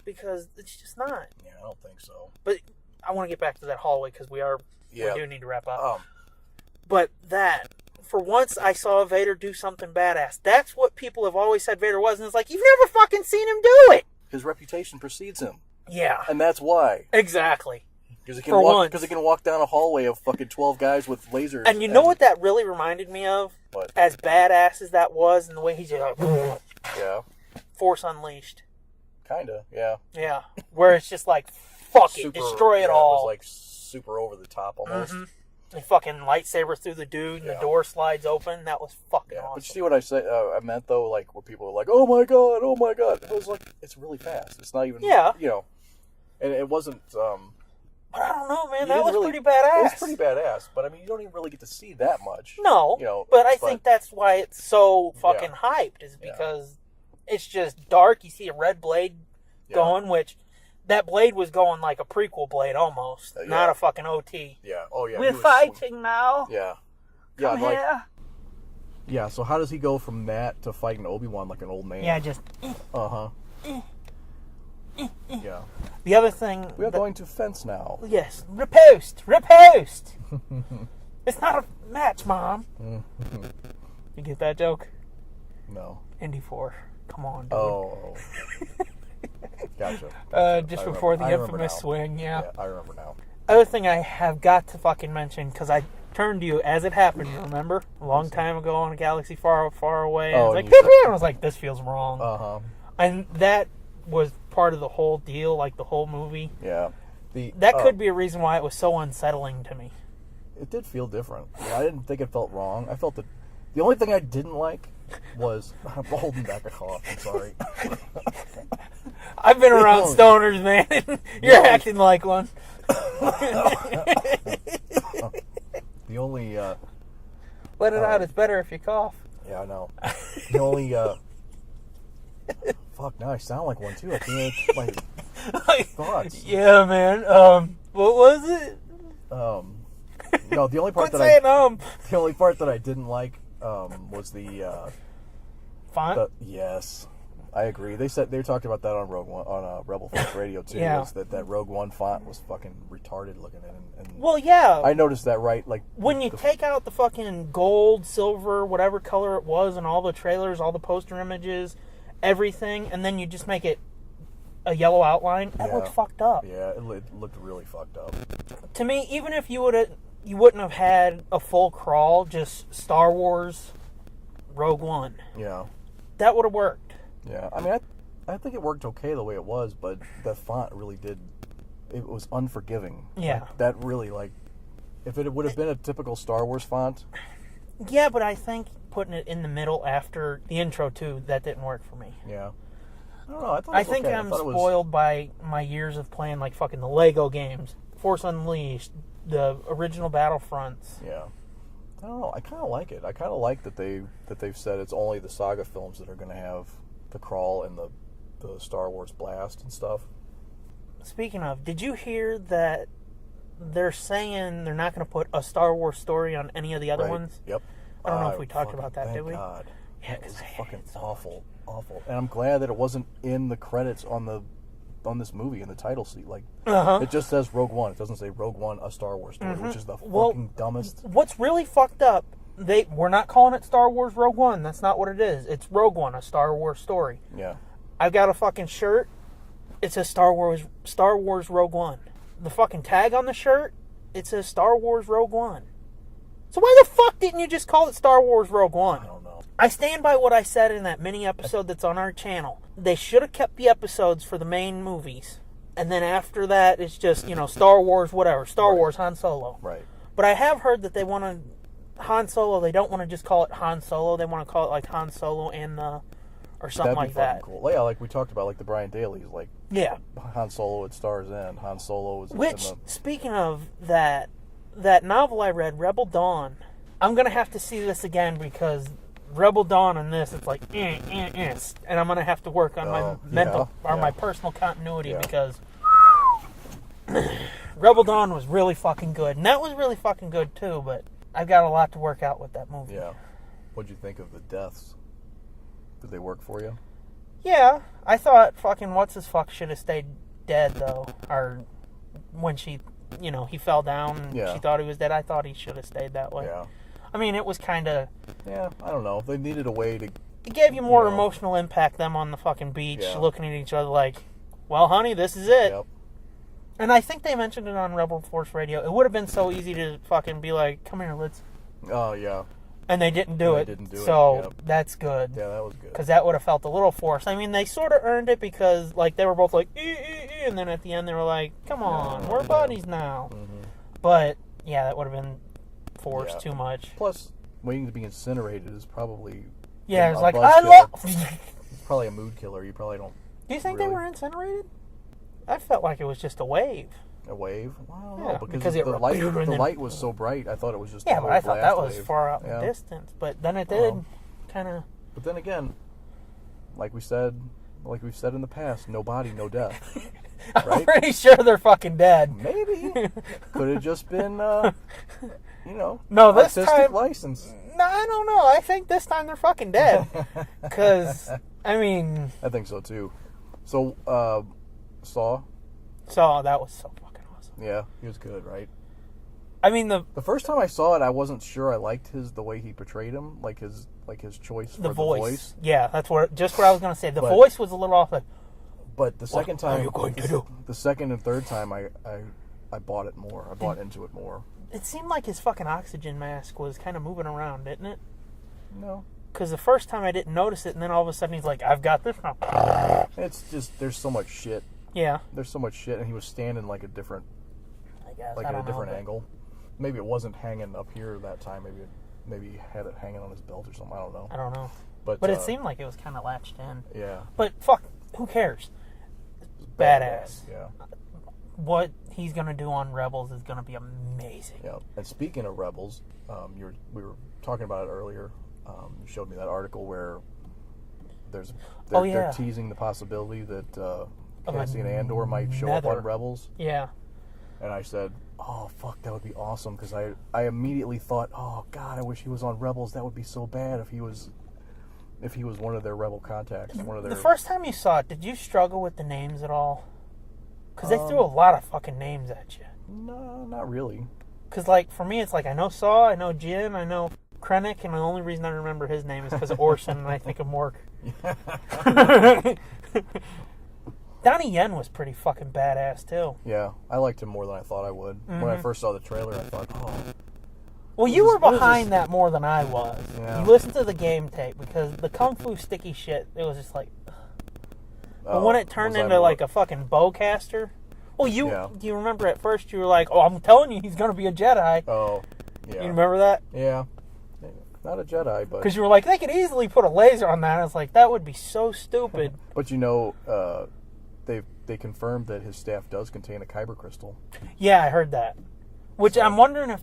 Because it's just not. Yeah, I don't think so. But I want to get back to that hallway because we do need to wrap up. Um, But that, for once I saw Vader do something badass. That's what people have always said Vader was. And it's like, you've never fucking seen him do it. his reputation precedes him. Yeah. And that's why. Exactly. Because he can walk down a hallway of fucking 12 guys with lasers. And you know what that really reminded me of? What? As badass as that was, and the way he's just like, Yeah. Force Unleashed. Kinda, yeah. Yeah. Where it's just like, fuck it, destroy it all. It was like super over the top almost. Mm-hmm. And fucking lightsaber through the dude, and the door slides open. That was fucking awesome. But you see what I meant though, like where people are like, oh my god. It was like, it's really fast. It's not even, and it wasn't, but I don't know, man. That was pretty badass. It was pretty badass, but I mean, you don't even really get to see that much. No, but I think that's why it's so fucking hyped, is because it's just dark. You see a red blade going, which that blade was going like a prequel blade almost, not a fucking OT. Yeah. Oh yeah. We're fighting now. Yeah. Come here. Yeah. So how does he go from that to fighting Obi-Wan like an old man? Yeah, just. Yeah. The other thing. We are going to fence now. Yes. Riposte. It's not a match, Mom. You get that joke? No. Indy 4. Come on, dude. Oh. Gotcha. Just before the infamous swing, Yeah, I remember now. Other thing I have got to fucking mention, because I turned to you as it happened, remember? A long time ago on a galaxy far, far away. And I was like, pew, pew, and I was like, this feels wrong. Uh-huh. And that was part of the whole deal, like the whole movie. Yeah. That could be a reason why it was so unsettling to me. It did feel different. I didn't think it felt wrong. I felt that the only thing I didn't like was I'm holding back a cough. I'm sorry. I've been around stoners, man. You're acting like one. The only let it out. It's better if you cough. Yeah, I know. The only fuck, now I sound like one too. I can't keep my thoughts. Yeah, man. What was it? No, the only part the only part that I didn't like was the font. Yes, I agree. They talked about that on Rogue One on Rebel Force Radio too. Yeah. Was that Rogue One font was fucking retarded looking, and well, yeah, I noticed that like when you take out the fucking gold, silver, whatever color it was, and all the trailers, all the poster images, everything, and then you just make it a yellow outline. That looks fucked up. Yeah, it looked really fucked up. To me, even if you wouldn't have had a full crawl, just Star Wars Rogue One. Yeah. That would have worked. Yeah. I mean, I think it worked okay the way it was, but the font really did. It was unforgiving. Yeah. Like, that really, like, if it would have been a typical Star Wars font. Yeah, but I think putting it in the middle after the intro, too, that didn't work for me. Yeah. I don't know. I think I'm spoiled by my years of playing, like, fucking the Lego games, Force Unleashed, the original Battlefronts. Yeah. I don't know. I kind of like it. I kind of like that they've said it's only the saga films that are going to have the crawl and the Star Wars blast and stuff. Speaking of, did you hear that they're saying they're not going to put a Star Wars story on any of the other ones? Yep. I don't know if we talked about that, did we? God. Yeah, it was fucking awful. And I'm glad that it wasn't in the credits on this movie in the title seat. Like, it just says Rogue One. It doesn't say Rogue One, a Star Wars story, which is the fucking dumbest. What's really fucked up? We're not calling it Star Wars Rogue One. That's not what it is. It's Rogue One, a Star Wars story. Yeah. I've got a fucking shirt. It says Star Wars Rogue One. The fucking tag on the shirt, it says Star Wars Rogue One. So why the fuck didn't you just call it Star Wars Rogue One? I don't know. I stand by what I said in that mini episode that's on our channel. They should have kept the episodes for the main movies. And then after that, it's just, Star Wars whatever. Star Wars Han Solo. Right. But I have heard that they want to... Han Solo, they don't want to just call it Han Solo. They want to call it, like, Han Solo and or something like that. Cool. Well, yeah, like we talked about, like the Brian Daly's, like... Yeah. Han Solo at Star's End. Han Solo is... Which, speaking of that novel I read, Rebel Dawn, I'm going to have to see this again because Rebel Dawn and this, it's like, and I'm gonna have to work on my mental or my personal continuity because Rebel Dawn was really fucking good, and that was really fucking good too. But I've got a lot to work out with that movie. Yeah. What'd you think of the deaths? Did they work for you? Yeah, I thought fucking what's his fuck should have stayed dead though, or when she, he fell down and she thought he was dead. I thought he should have stayed that way. Yeah. I mean, it was kind of... Yeah, I don't know. They needed a way to... It gave you more emotional impact, them on the fucking beach, looking at each other like, well, honey, this is it. Yep. And I think they mentioned it on Rebel Force Radio. It would have been so easy to fucking be like, come here, let's... Oh, yeah. And they didn't do it. So that's good. Yeah, that was good. Because that would have felt a little forced. I mean, they sort of earned it because, like, they were both like, and then at the end they were like, come on, we're buddies now. Mm-hmm. But, yeah, that would have been forced too much. Plus, waiting to be incinerated is probably... Yeah, it's like, I love... It's probably a mood killer. You probably don't... Do you think they were incinerated? I felt like it was just a wave. A wave? Well, I don't know, because the light was so bright, I thought it was just but I thought that was far out in the distance. But then it did kind of... But then again, like we've said in the past, no body, no death. Right? I'm pretty sure they're fucking dead. Maybe. Could have just been, no, this artistic time, license. No, I don't know. I think this time they're fucking dead. Because, I mean... I think so, too. So, Saw, that was so fucking awesome. Yeah, he was good, right? I mean, the first time I saw it, I wasn't sure I liked the way he portrayed him, like his choice for the voice. Yeah, that's just what I was gonna say. The voice was a little off. But the second time, what are you going to do? The second and third time, I bought it more. I bought into it more. It seemed like his fucking oxygen mask was kind of moving around, didn't it? No. Because the first time I didn't notice it, and then all of a sudden he's like, "I've got this now." It's just there's so much shit. Yeah. There's so much shit, and he was standing like a different, at a different angle. Maybe it wasn't hanging up here that time. Maybe he had it hanging on his belt or something. I don't know. I don't know. But it seemed like it was kind of latched in. Yeah. But fuck, who cares? Badass. Yeah. What he's gonna do on Rebels is gonna be amazing. Yeah. And speaking of Rebels, we were talking about it earlier. You showed me that article where they're teasing the possibility that Cassian Andor might show up on Rebels. Yeah. And I said, oh, fuck, that would be awesome, because I immediately thought, oh, God, I wish he was on Rebels. That would be so bad if he was one of their Rebel contacts. The first time you saw it, did you struggle with the names at all? Because they threw a lot of fucking names at you. No, not really. Because, like, for me, it's like, I know Saw, I know Jin, I know Krennic, and the only reason I remember his name is because of Orson, and I think of Mork. Donnie Yen was pretty fucking badass, too. Yeah, I liked him more than I thought I would. Mm-hmm. When I first saw the trailer, I thought, oh. Well, you were behind that more than I was. Yeah. You listened to the game tape, because the Kung Fu sticky shit, it was just like... But when it turned into, like, a fucking bowcaster... Well, do you remember at first you were like, oh, I'm telling you, he's going to be a Jedi. Oh, yeah. You remember that? Yeah. Not a Jedi, but... Because you were like, they could easily put a laser on that. And I was like, that would be so stupid. But they confirmed that his staff does contain a kyber crystal. Yeah, I heard that. Which I'm wondering if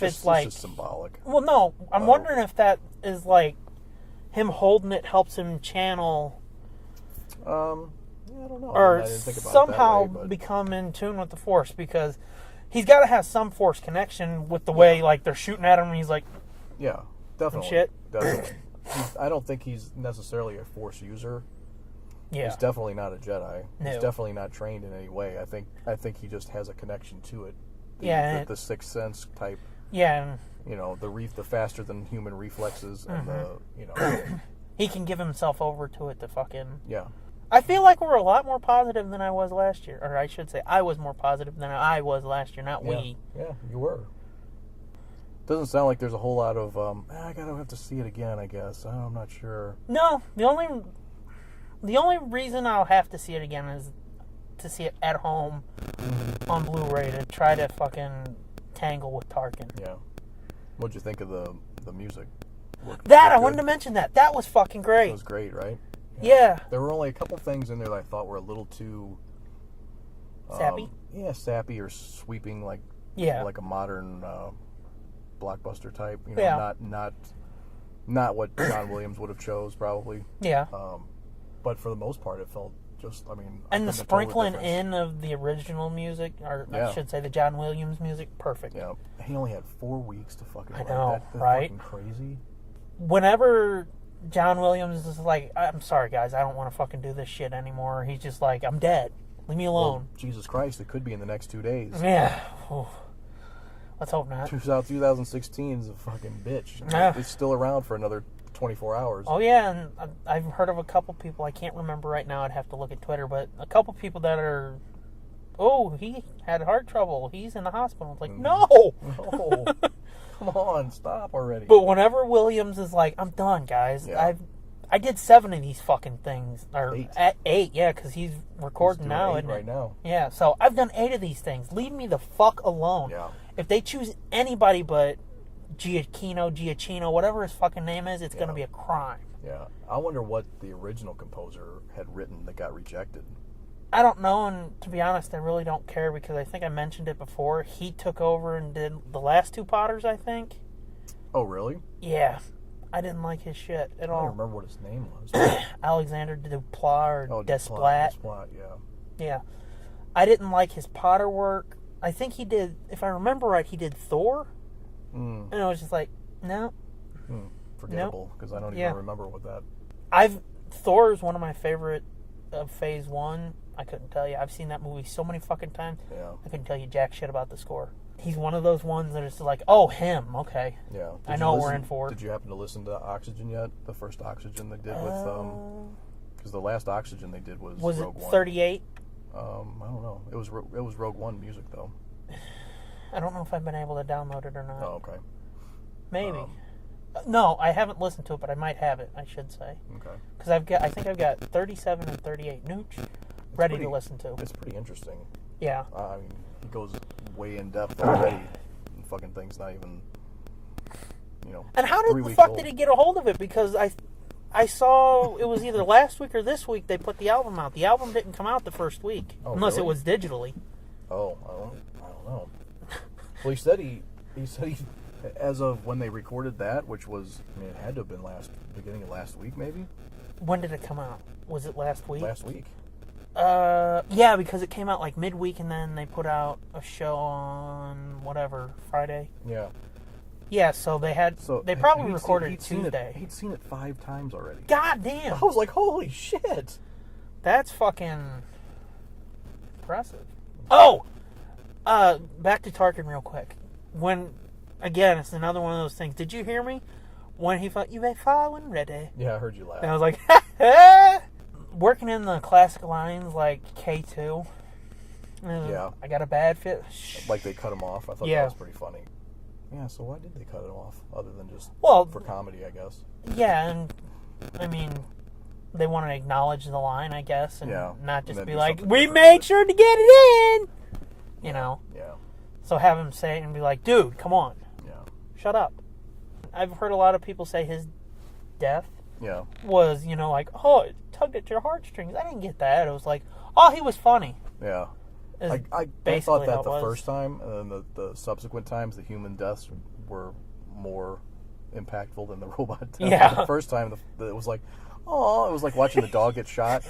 it's like... It's just symbolic. Well, no. I'm wondering if that is like him holding it helps him channel... Yeah, I don't know. Or I didn't think about somehow it that way, become in tune with the Force, because he's got to have some Force connection with the way, like, they're shooting at him and he's like... Yeah, definitely. Shit. Definitely. I don't think he's necessarily a Force user. Yeah. He's definitely not a Jedi. No. He's definitely not trained in any way. I think he just has a connection to it. The Sixth Sense type. Yeah. The faster than human reflexes and he can give himself over to it to fucking... Yeah. I feel like we're a lot more positive than I was last year. Or I should say, I was more positive than I was last year, not we. Yeah, you were. Doesn't sound like there's a whole lot of, I gotta have to see it again, I guess. I'm not sure. No, the only reason I'll have to see it again is to see it at home on Blu-ray to try to fucking tangle with Tarkin. Yeah. What'd you think of the music? I wanted to mention that. That was fucking great. It was great, right? Yeah. There were only a couple things in there that I thought were a little too... sappy? Yeah, sappy or sweeping like a modern... blockbuster type, not Not what John Williams would have chose, probably. Yeah. But for the most part, it felt just, I mean... And the couldn't have told sprinkling difference. in of the original music, or Yeah. I should say the John Williams music, perfect. Yeah. He only had 4 weeks to fucking I write know, that. That's right? fucking crazy. Whenever John Williams is like, I'm sorry, guys, I don't want to fucking do this shit anymore, he's just like, I'm dead. Leave me alone. Well, Jesus Christ, it could be in the next 2 days. Yeah. Ooh. Let's hope not. 2016 is a fucking bitch. Yeah. It's still around for another 24 hours. Oh, yeah, and I've heard of a couple people, I can't remember right now, I'd have to look at Twitter, but a couple people that are, oh, he had heart trouble, he's in the hospital. It's like, no! No. Come on, stop already. But whenever Williams is like, I'm done, guys, Yeah. I did 7 of these fucking things, or 8. At 8, yeah, because he's recording He's doing now, 8 isn't right it? now. Yeah, so I've done 8 of these things. Leave me the fuck alone. Yeah. If they choose anybody but Giacchino, whatever his fucking name is, it's going to be a crime. Yeah. I wonder what the original composer had written that got rejected. I don't know, and to be honest, I really don't care because I think I mentioned it before. He took over and did the last 2 Potters, I think. Oh, really? Yeah. I didn't like his shit at I all. don't remember what his name was. Alexander Desplat or Desplat. Desplat. Desplat, yeah. Yeah. I didn't like his Potter work. I think he did, if I remember right, he did Thor. And I was just like, no. Forgettable, because I don't even remember what that... Thor is one of my favorite of Phase 1. I couldn't tell you. I've seen that movie so many fucking times. Yeah. I couldn't tell you jack shit about the score. He's one of those ones that is like, oh, him, okay. Yeah. I know what we're in for. Did you happen to listen to Oxygen yet? The first Oxygen they did with... Because the last Oxygen they did was Was Rogue it One. 38? I don't know. It was Rogue One music, though. I don't know if I've been able to download it or not. Oh, okay. Maybe. No, I haven't listened to it, but I might have it, I should say. Okay. Because I think I've got 37 and 38 nooch ready to listen to. It's pretty interesting. Yeah. I mean, he goes way in depth already. And fucking thing's not even, And how did the fuck did he get a hold of it? Because I saw it was either last week or this week they put the album out. The album didn't come out the first week, unless really? it was digitally. Oh, I don't know. Well, he said he, as of when they recorded that, which was, I mean, it had to have been beginning of last week, maybe. When did it come out? Was it last week? Last week. Yeah, because it came out like midweek, and then they put out a show on whatever Friday. Yeah. Yeah, so they probably recorded it Tuesday. He'd seen it 5 times already. God damn! I was like, holy shit! That's fucking impressive. Oh, back to Tarkin real quick. Again, it's another one of those things. Did you hear me when he thought you may fall when ready? Yeah, I heard you laugh. And I was like, ha ha! Working in the classic lines like K2. Yeah. I got a bad fit. Like they cut him off. I thought that was pretty funny. Yeah, so why did they cut him off? Other than just for comedy, I guess. Yeah, and I mean, they want to acknowledge the line, I guess, and not just be like, we made sure to get it in! You know? Yeah. So have him say it and be like, dude, come on. Yeah. Shut up. I've heard a lot of people say his death was, like, oh, it tugged at your heartstrings. I didn't get that. It was like, oh, he was funny. Yeah. I thought that the first time, and then the subsequent times, the human deaths were more impactful than the robot deaths. Yeah. The first time, it was like, oh, it was like watching the dog get shot,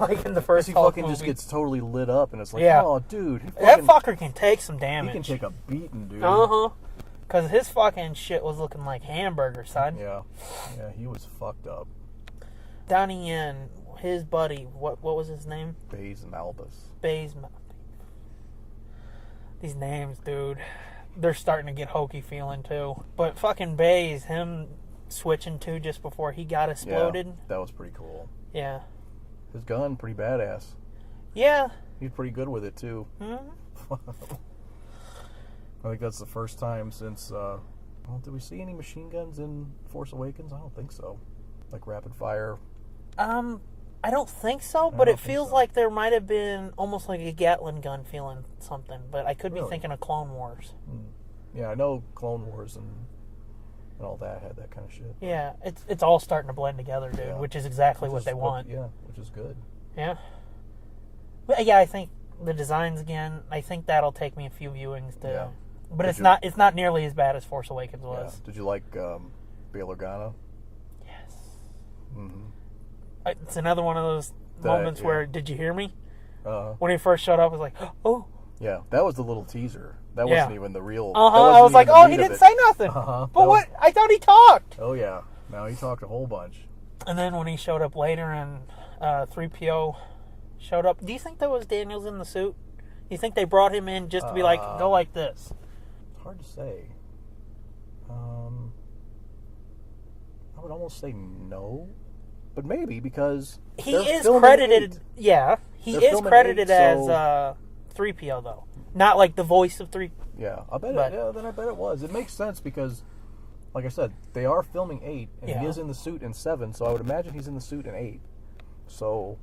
Like in the first he Hulk fucking movie. just gets totally lit up, and it's like, oh, dude. That fucker can take some damage. He can take a beating, dude. Uh-huh. Because his fucking shit was looking like hamburger, son. Yeah. Yeah, he was fucked up. Donnie Yen, his buddy, what was his name? Baze Malbus. These names, dude, they're starting to get hokey feeling too. But fucking Baze, him switching to just before he got exploded. Yeah, that was pretty cool. Yeah. His gun, pretty badass. Yeah. He's pretty good with it too. Mm-hmm. I think that's the first time since. Did we see any machine guns in Force Awakens? I don't think so. Like rapid fire. I don't think so, but it feels like there might have been almost like a Gatling gun feeling something. But I could be thinking of Clone Wars. Yeah, I know Clone Wars and all that had that kind of shit. Yeah, it's all starting to blend together, dude, which is exactly what they want. Yeah, which is good. Yeah. But yeah, I think the designs again, I think that'll take me a few viewings to But it's not nearly as bad as Force Awakens was. Yeah. Did you like Bail Organa? Yes. Mm-hmm. It's another one of those moments where, did you hear me? Uh-huh. When he first showed up, I was like, oh. Yeah, that was the little teaser. That wasn't even the real. I was like, oh, he didn't say nothing. But what? I thought he talked. Oh, yeah. No, he talked a whole bunch. And then when he showed up later and 3PO showed up, do you think that was Daniels in the suit? Do you think they brought him in just to be like, go like this? It's hard to say. I would almost say no. But maybe, because he is credited. 8. Yeah, he is credited 8, as 3PO though, not like the voice of 3. Yeah, I bet. Then I bet it was. It makes sense because, like I said, they are filming 8, and he is in the suit in 7. So I would imagine he's in the suit in 8. So,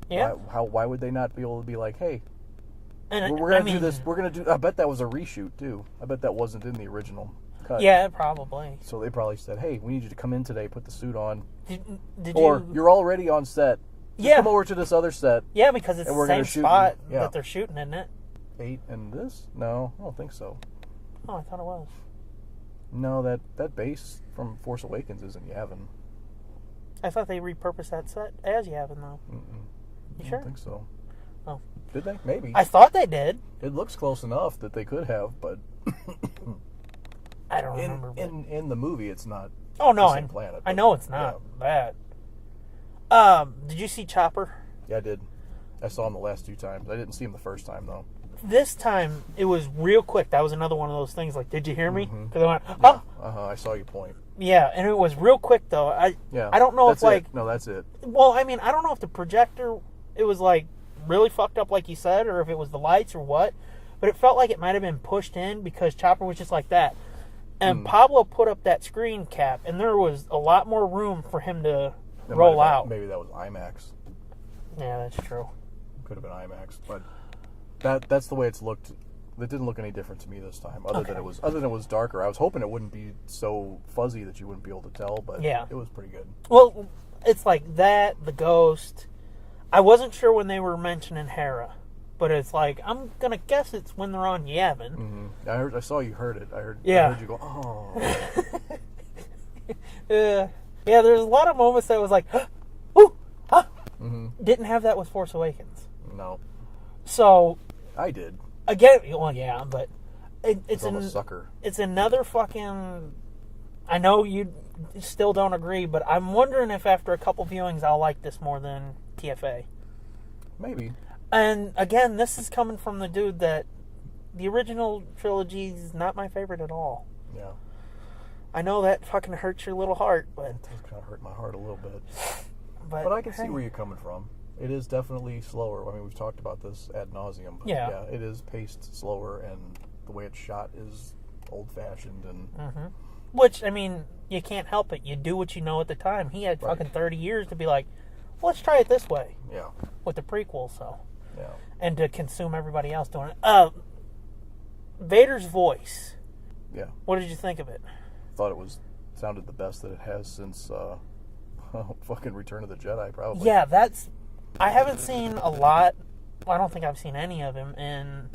why would they not be able to be like, hey, we're gonna do this? We're gonna do. I bet that was a reshoot too. I bet that wasn't in the original cut. Yeah, probably. So they probably said, hey, we need you to come in today, put the suit on. Did you're already on set. Just come over to this other set. Yeah, because it's the same spot that they're shooting, isn't it? 8 and this? No, I don't think so. Oh, I thought it was. No, that base from Force Awakens is in Yavin. I thought they repurposed that set as Yavin, though. You sure? I don't think so. Oh. Did they? Maybe. I thought they did. It looks close enough that they could have, but I don't remember. In the movie, it's not. Oh no, the same planet. I know it's not bad. Did you see Chopper? Yeah, I did. I saw him the last 2 times. I didn't see him the first time though. This time it was real quick. That was another one of those things. Like, did you hear me? Because I went, oh. I saw your point. Yeah, and it was real quick though. I don't know if No, that's it. Well, I mean, I don't know if the projector it was like really fucked up like you said, or if it was the lights or what. But it felt like it might have been pushed in because Chopper was just like that. And Pablo put up that screen cap, and there was a lot more room for him to roll out. Maybe that was IMAX. Yeah, that's true. Could have been IMAX, but that's the way it's looked. It didn't look any different to me this time, other than it was darker. I was hoping it wouldn't be so fuzzy that you wouldn't be able to tell, but it was pretty good. Well, it's like that, the ghost. I wasn't sure when they were mentioning Hera, but it's like I'm gonna guess it's when they're on Yavin. I saw you heard it. I heard you go, oh. Yeah, there's a lot of moments that was like, ooh, huh. Didn't have that with Force Awakens. No. So I did. Again, well, yeah, but it's I'm a sucker. It's another fucking. I know you still don't agree, but I'm wondering if after a couple viewings I'll like this more than TFA. Maybe. And again, this is coming from the dude that the original trilogy is not my favorite at all. Yeah. I know that fucking hurts your little heart, but it does kind of hurt my heart a little bit. But I can see where you're coming from. It is definitely slower. I mean, we've talked about this ad nauseum. But yeah, it is paced slower, and the way it's shot is old-fashioned. And which, I mean, you can't help it. You do what you know at the time. He had fucking 30 years to be like, well, let's try it this way. Yeah. With the prequel, so. Yeah. And to consume everybody else doing it. Vader's voice. Yeah. What did you think of it? Thought it sounded the best that it has since fucking Return of the Jedi, probably. Yeah, I haven't seen a lot. I don't think I've seen any of him in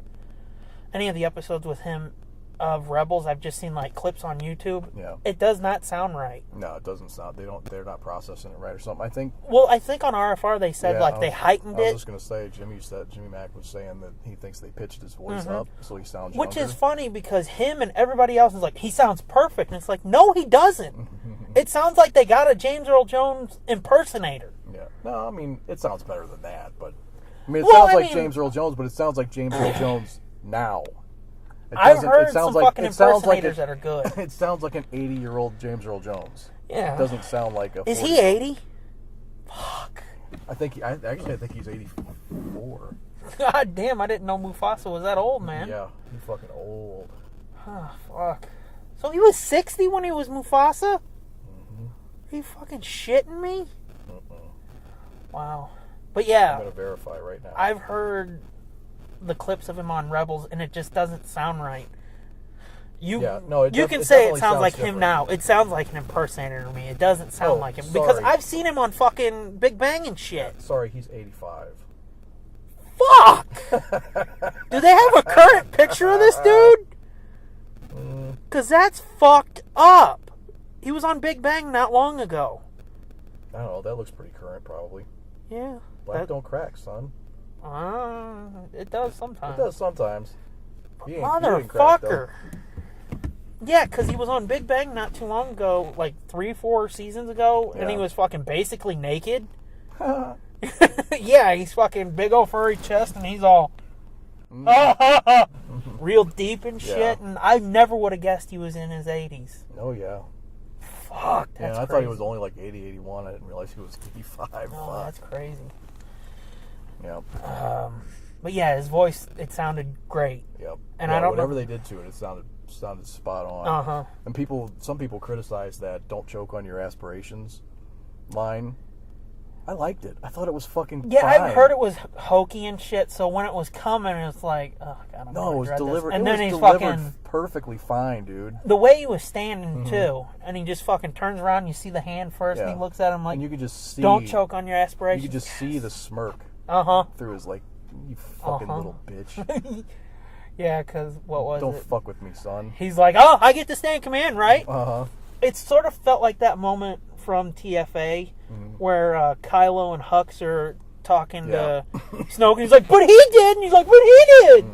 any of the episodes with him of Rebels. I've just seen like clips on YouTube. Yeah. It does not sound right. No, it doesn't sound. They're not processing it right or something. I think. Well, I think on RFR they said they heightened it. I was just gonna say Jimmy Mack was saying that he thinks they pitched his voice up so he sounds Which younger. is funny because him and everybody else is like, he sounds perfect, and it's like, no, he doesn't. It sounds like they got a James Earl Jones impersonator. Yeah. No, I mean, it sounds better than that, but I mean, it sounds like James Earl Jones, but it sounds like James Earl Jones now. I've heard some fucking impersonators that are good. It sounds like an 80-year-old James Earl Jones. Yeah. It doesn't sound like a. Is he 80? Fuck. I think he's 84. God damn! I didn't know Mufasa was that old, man. Yeah, he's fucking old. Oh, fuck. So he was 60 when he was Mufasa? Are you fucking shitting me? Wow. But yeah. I'm gonna verify right now. I've heard the clips of him on Rebels, and it just doesn't sound right. You can say it sounds like him now. It sounds like an impersonator to me. It doesn't sound like him. Sorry. Because I've seen him on fucking Big Bang and shit. Sorry, he's 85. Fuck! Do they have a current picture of this dude? Because that's fucked up. He was on Big Bang not long ago. I don't know. That looks pretty current, probably. Yeah. Black don't crack, son. It does sometimes. It does sometimes. He ain't Motherfucker. crack, though. Yeah, because he was on Big Bang not too long ago, like 3-4 seasons ago, and he was fucking basically naked. Yeah, he's fucking big old furry chest, and he's all real deep and shit, and I never would have guessed he was in his 80s. Oh, yeah. Fuck, that's I crazy. thought he was only like 80, 81. I didn't realize he was 85. Oh, that's crazy. Yeah. But yeah, his voice, it sounded great. Yep. And yeah, I don't whatever know. they did to it, it sounded spot on. And some people criticize that "don't choke on your aspirations" line. I liked it. I thought it was fucking fine. I've heard it was hokey and shit, so when it was coming, it was like, oh, God, I'm no, it was delivered. And it then was he's delivered fucking perfectly fine, dude. The way he was standing, too, and he just fucking turns around, and you see the hand first, and he looks at him like, and you could just see, don't choke on your aspirations. You could just see the smirk through his, like, you fucking little bitch. Yeah, because what was Don't it? fuck with me, son. He's like, oh, I get to stay in command, right? Uh-huh. It sort of felt like that moment from TFA where Kylo and Hux are talking to Snoke, and he's like, but he did! And he's like, but he did!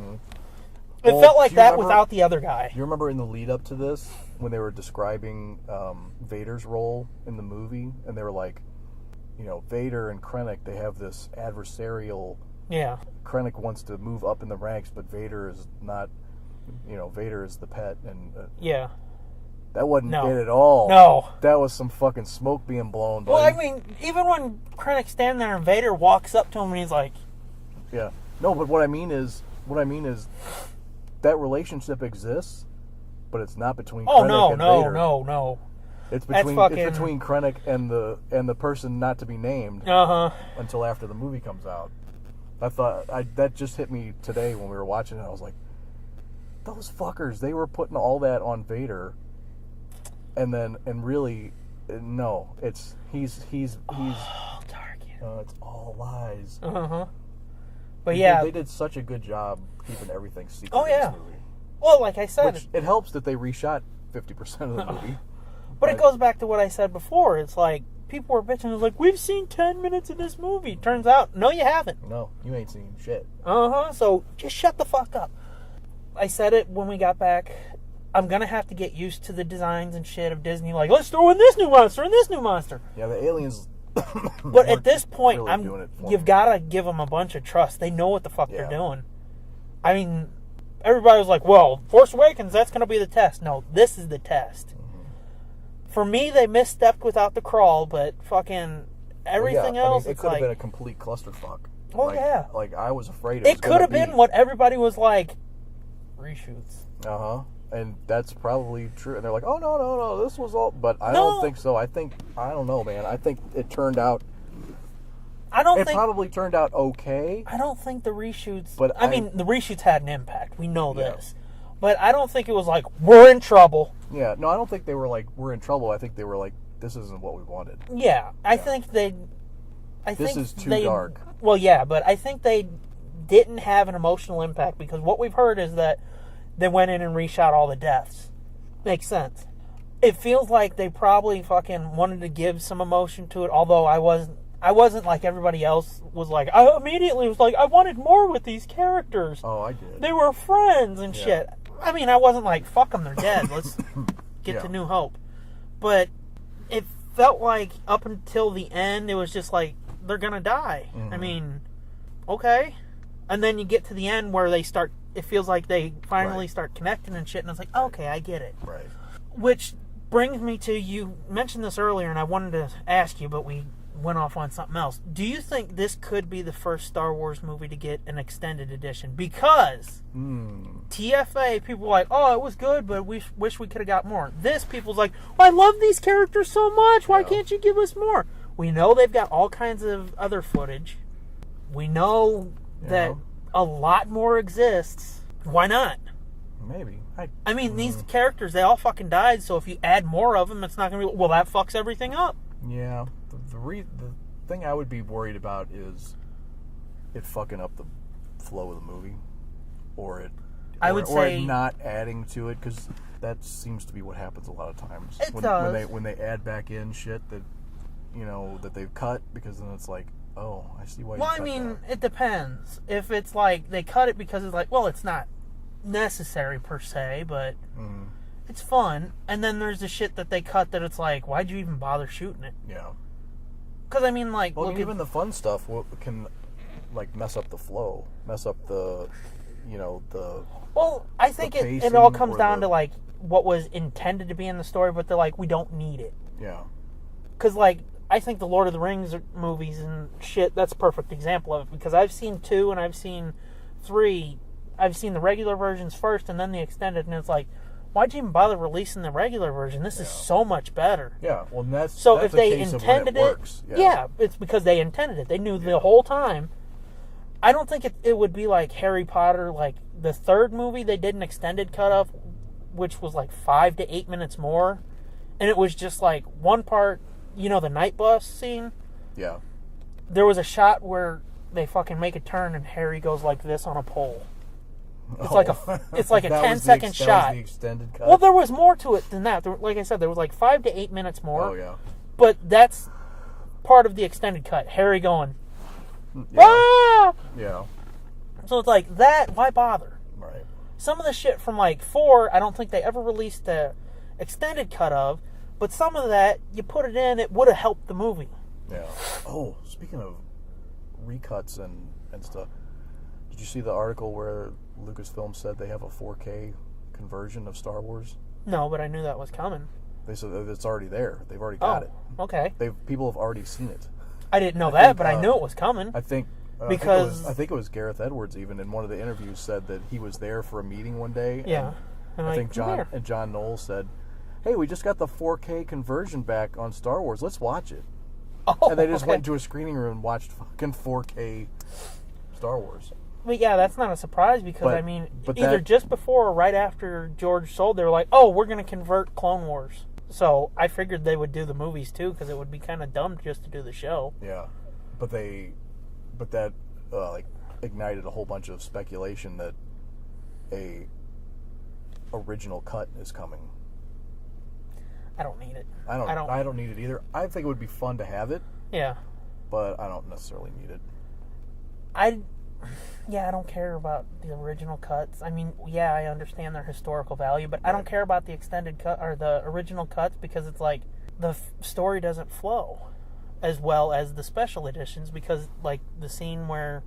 It felt like that without the other guy. You remember in the lead up to this, when they were describing Vader's role in the movie, and they were like, you know, Vader and Krennic, they have this adversarial... Yeah. Krennic wants to move up in the ranks, but Vader is not, you know, Vader is the pet, and... yeah. That wasn't it at all. No. That was some fucking smoke being blown, buddy. Well, I mean, even when Krennic's standing there and Vader walks up to him and he's like... Yeah. No, but what I mean is that relationship exists, but it's not between Krennic and Vader. No. It's between Krennic and the person not to be named until after the movie comes out. That just hit me today when we were watching it. I was like, those fuckers, they were putting all that on Vader, and really, no, he's Tarkin. It's all lies. But yeah, they did such a good job keeping everything secret. Oh yeah. In this movie. Well, like I said, it helps that they reshot 50% of the movie. But it goes back to what I said before. It's like people were bitching. It's like, we've seen 10 minutes of this movie. Turns out, no, you haven't. No, you ain't seen shit. So just shut the fuck up. I said it when we got back. I'm gonna have to get used to the designs and shit of Disney. Like, let's throw in this new monster and this new monster. Yeah, the aliens. But at this point, really you've got to give them a bunch of trust. They know what the fuck they're doing. I mean, everybody was like, well, Force Awakens, that's going to be the test. No, this is the test. For me, they misstepped without the crawl, but fucking everything else, it could have been a complete clusterfuck. Oh, yeah. Like, I was afraid it could have been what everybody was like, reshoots. And that's probably true. And they're like, oh, no, this was all... But I don't think so. I don't know, man. I think it turned out... It probably turned out okay. I don't think the reshoots... But I mean, the reshoots had an impact. We know this. But I don't think it was like, we're in trouble. Yeah, no, I don't think they were like, we're in trouble. I think they were like, this isn't what we wanted. Yeah, I think they... This is too dark. Well, yeah, but I think they didn't have an emotional impact because what we've heard is that they went in and reshot all the deaths. Makes sense. It feels like they probably fucking wanted to give some emotion to it, although I wasn't like everybody else was like, I immediately was like, I wanted more with these characters. Oh, I did. They were friends and shit. I mean, I wasn't like, fuck them, they're dead. Let's get to New Hope. But it felt like up until the end, it was just like, they're gonna die. I mean, okay. And then you get to the end where they start, it feels like they finally start connecting and shit, and it's like, okay, I get it. Right. Which brings me to, you mentioned this earlier, and I wanted to ask you, but we went off on something else. Do you think this could be the first Star Wars movie to get an extended edition? Because TFA, people were like, oh, it was good, but we wish we could have got more. This, people's like, I love these characters so much, why can't you give us more? We know they've got all kinds of other footage. We know that a lot more exists. Why not? Maybe. I mean, these characters, they all fucking died, so if you add more of them, it's not going to be... Well, that fucks everything up. Yeah. The thing I would be worried about is it fucking up the flow of the movie, or it I would say or not adding to it, because that seems to be what happens a lot of times. It does. When they add back in shit that that they've cut, because then it's like, oh, I see why. Well, I mean, it depends. If it's like they cut it because it's like, well, it's not necessary per se, but it's fun. And then there's the shit that they cut that it's like, why'd you even bother shooting it? Yeah. Because I mean, like, well, even the fun stuff can like mess up the flow, mess up the the. Well, I think it all comes down to like what was intended to be in the story, but they're like, we don't need it. Yeah. Because like, I think the Lord of the Rings movies and shit, that's a perfect example of it, because I've seen 2 and I've seen 3. I've seen the regular versions first and then the extended, and it's like, why'd you even bother releasing the regular version? This is so much better. Yeah, well, that's if they intended it, yeah, it's because they intended it. They knew the whole time. I don't think it would be like Harry Potter, like the 3rd movie they did an extended cut of, which was like 5 to 8 minutes more, and it was just like one part, the night bus scene? Yeah. There was a shot where they fucking make a turn and Harry goes like this on a pole. It's like a 10-second shot. That was the extended cut? Well, there was more to it than that. Like I said, there was like 5 to 8 minutes more. Oh, yeah. But that's part of the extended cut. Harry going, yeah. Ah! Yeah. So it's like, that, why bother? Right. Some of the shit from like 4, I don't think they ever released the extended cut of, but some of that, you put it in, it would have helped the movie. Yeah. Oh, speaking of recuts and stuff, did you see the article where Lucasfilm said they have a 4K conversion of Star Wars? No, but I knew that was coming. They said that it's already there. They've already got it. Okay. People have already seen it. I didn't know that, but I knew it was coming. I think because I think it was Gareth Edwards even in one of the interviews said that he was there for a meeting one day. Yeah. And I think John Knowles said, "Hey, we just got the 4K conversion back on Star Wars. Let's watch it." Oh, and they just went to a screening room and watched fucking 4K Star Wars. But yeah, that's not a surprise because, either just before or right after George sold, they were like, oh, we're going to convert Clone Wars. So I figured they would do the movies too, because it would be kind of dumb just to do the show. Yeah. But that ignited a whole bunch of speculation that a original cut is coming. I don't need it. I don't need it either. I think it would be fun to have it. Yeah. But I don't necessarily need it. I don't care about the original cuts. I mean, yeah, I understand their historical value, but I don't care about the extended cut or the original cuts because it's like the story doesn't flow as well as the special editions, because like the scene where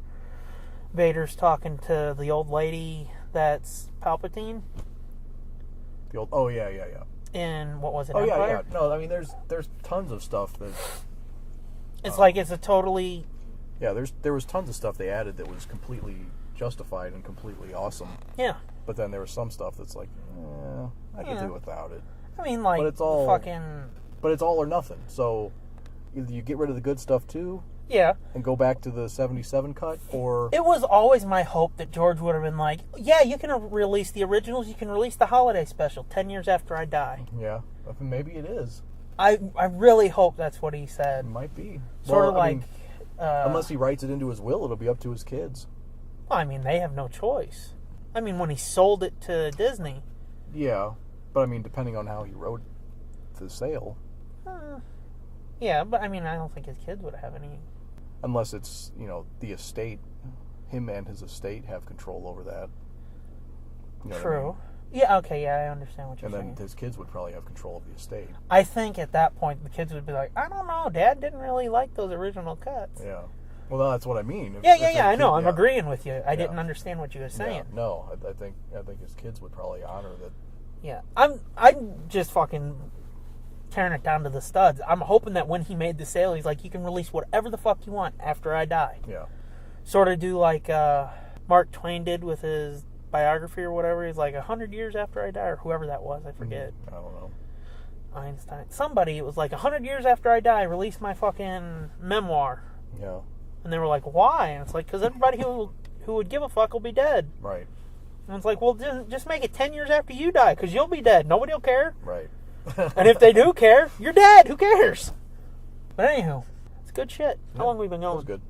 Vader's talking to the old lady that's Palpatine. Yeah. In what was it? Oh Empire? yeah. No, I mean there's tons of stuff that it's like it's a totally. Yeah, there was tons of stuff they added that was completely justified and completely awesome. Yeah. But then there was some stuff that's like, I could do without it. I mean, like, but it's all fucking. But it's all or nothing. So either you get rid of the good stuff too. Yeah. And go back to the 77 cut, or... It was always my hope that George would have been like, yeah, you can release the originals, you can release the holiday special 10 years after I die. Yeah, maybe it is. I really hope that's what he said. It might be. Sort of like... unless he writes it into his will, it'll be up to his kids. Well, I mean, they have no choice. I mean, when he sold it to Disney... Yeah, but I mean, depending on how he wrote the sale... yeah, but I mean, I don't think his kids would have any... Unless it's, the estate, him and his estate have control over that. True. What I mean? Yeah, okay, yeah, I understand what you're saying. And then his kids would probably have control of the estate. I think at that point, the kids would be like, I don't know, Dad didn't really like those original cuts. Yeah. Well, that's what I mean. I know, I'm agreeing with you. I didn't understand what you were saying. Yeah, no, I think his kids would probably honor that. Yeah, I'm just fucking... tearing it down to the studs. I'm hoping that when he made the sale, he's like, you can release whatever the fuck you want after I die. Yeah. Sort of do like Mark Twain did with his biography or whatever. He's like, 100 years after I die, or whoever that was, I forget. I don't know. Einstein. Somebody, it was like, 100 years after I die, release my fucking memoir. Yeah. And they were like, why? And it's like, because everybody who would give a fuck will be dead. Right. And it's like, well, just make it 10 years after you die, because you'll be dead. Nobody will care. Right. And if they do care, you're dead. Who cares? But anywho, it's good shit. How long have we been going? That was good.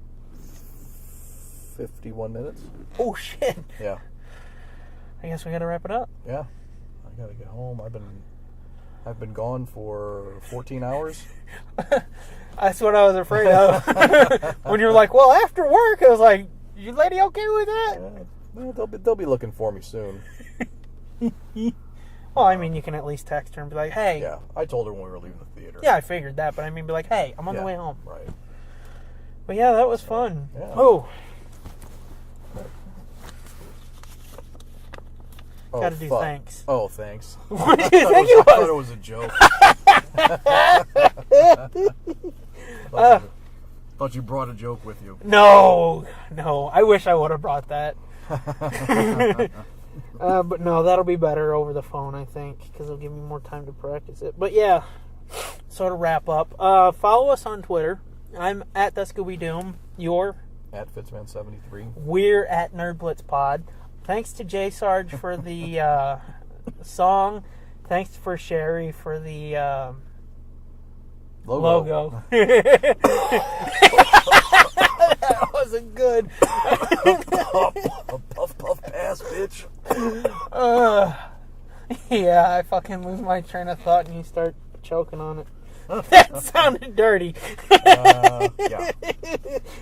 51 minutes. Oh, shit. Yeah. I guess we gotta wrap it up. Yeah, I gotta get home. I've been gone for 14 hours. That's what I was afraid of. When you were like, well, after work, I was like, you lady okay with that? Well, they'll be looking for me soon. Well, I mean, you can at least text her and be like, hey. Yeah, I told her when we were leaving the theater. Yeah, I figured that, but I mean, be like, hey, I'm on the way home. Right. But yeah, that was fun. Yeah. Oh. Gotta do fuck. thanks. Oh, thanks. What did you think it I thought it was? was a joke. Thought you brought a joke with you. No. I wish I would have brought that. But no, that'll be better over the phone, I think, because it'll give me more time to practice it. But yeah, so to wrap up, follow us on Twitter. I'm at the Scooby Doom. You're at Fitzman73. We're at Nerd Blitz Pod. Thanks to J Sarge for the song. Thanks for Sherry for the logo. That wasn't good. Puff pass, bitch. Yeah, I fucking lose my train of thought and you start choking on it. That sounded dirty. Yeah.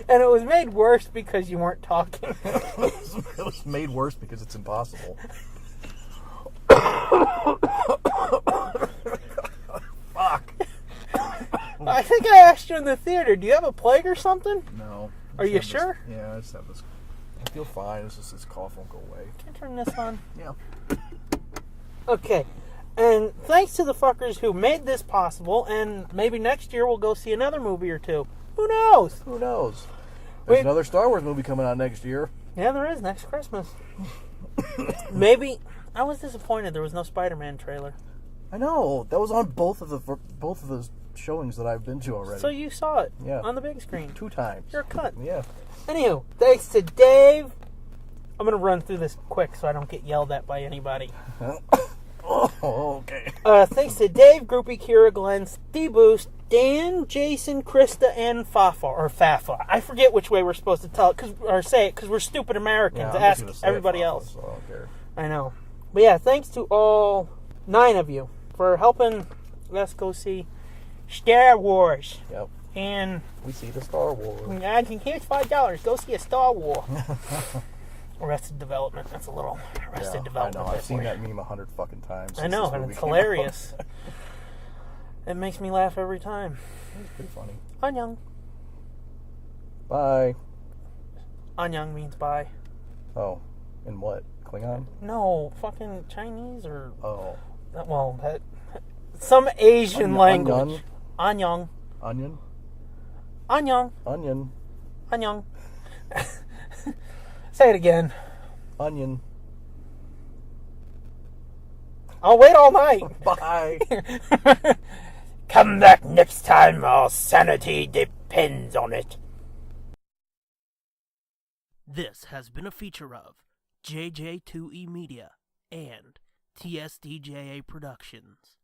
And it was made worse because you weren't talking. It was made worse because it's impossible. Fuck. I think I asked you in the theater, do you have a plague or something? No. Are you sure? Yeah, I just have this. I feel fine. It's just this cough won't go away. Can I turn this on? Yeah. Okay. And thanks to the fuckers who made this possible, and maybe next year we'll go see another movie or two. Who knows? Who knows? There's another Star Wars movie coming out next year. Yeah, there is, next Christmas. Maybe. I was disappointed there was no Spider-Man trailer. I know. That was on both of the showings that I've been to already. So you saw it on the big screen. 2 times. You're a cunt. Yeah. Anywho, thanks to Dave. I'm going to run through this quick so I don't get yelled at by anybody. Oh, okay. Thanks to Dave, Groupie, Kira, Glenn, Steve Boost, Dan, Jason, Krista, and Fafa. I forget which way we're supposed to tell it or say it because we're stupid Americans. Yeah, Ask everybody else. So I don't care. I know. But yeah, thanks to all 9 of you for helping us go see Star Wars. Yep. And we see the Star Wars. And here's $5. Go see a Star Wars. Arrested Development. That's a little Arrested Development. I know. I've seen that meme 100 fucking times. I know, and it's hilarious. It makes me laugh every time. It's pretty funny. Annyeong. Bye. Annyeong means bye. Oh, in what? Klingon? No, fucking Chinese or... Oh. Well, some Asian language. Annyeong. Onion? Annyeong. Onion. Annyeong. Say it again. Onion. I'll wait all night. Bye. Come back next time. Our sanity depends on it. This has been a feature of JJ2E Media and TSDJA Productions.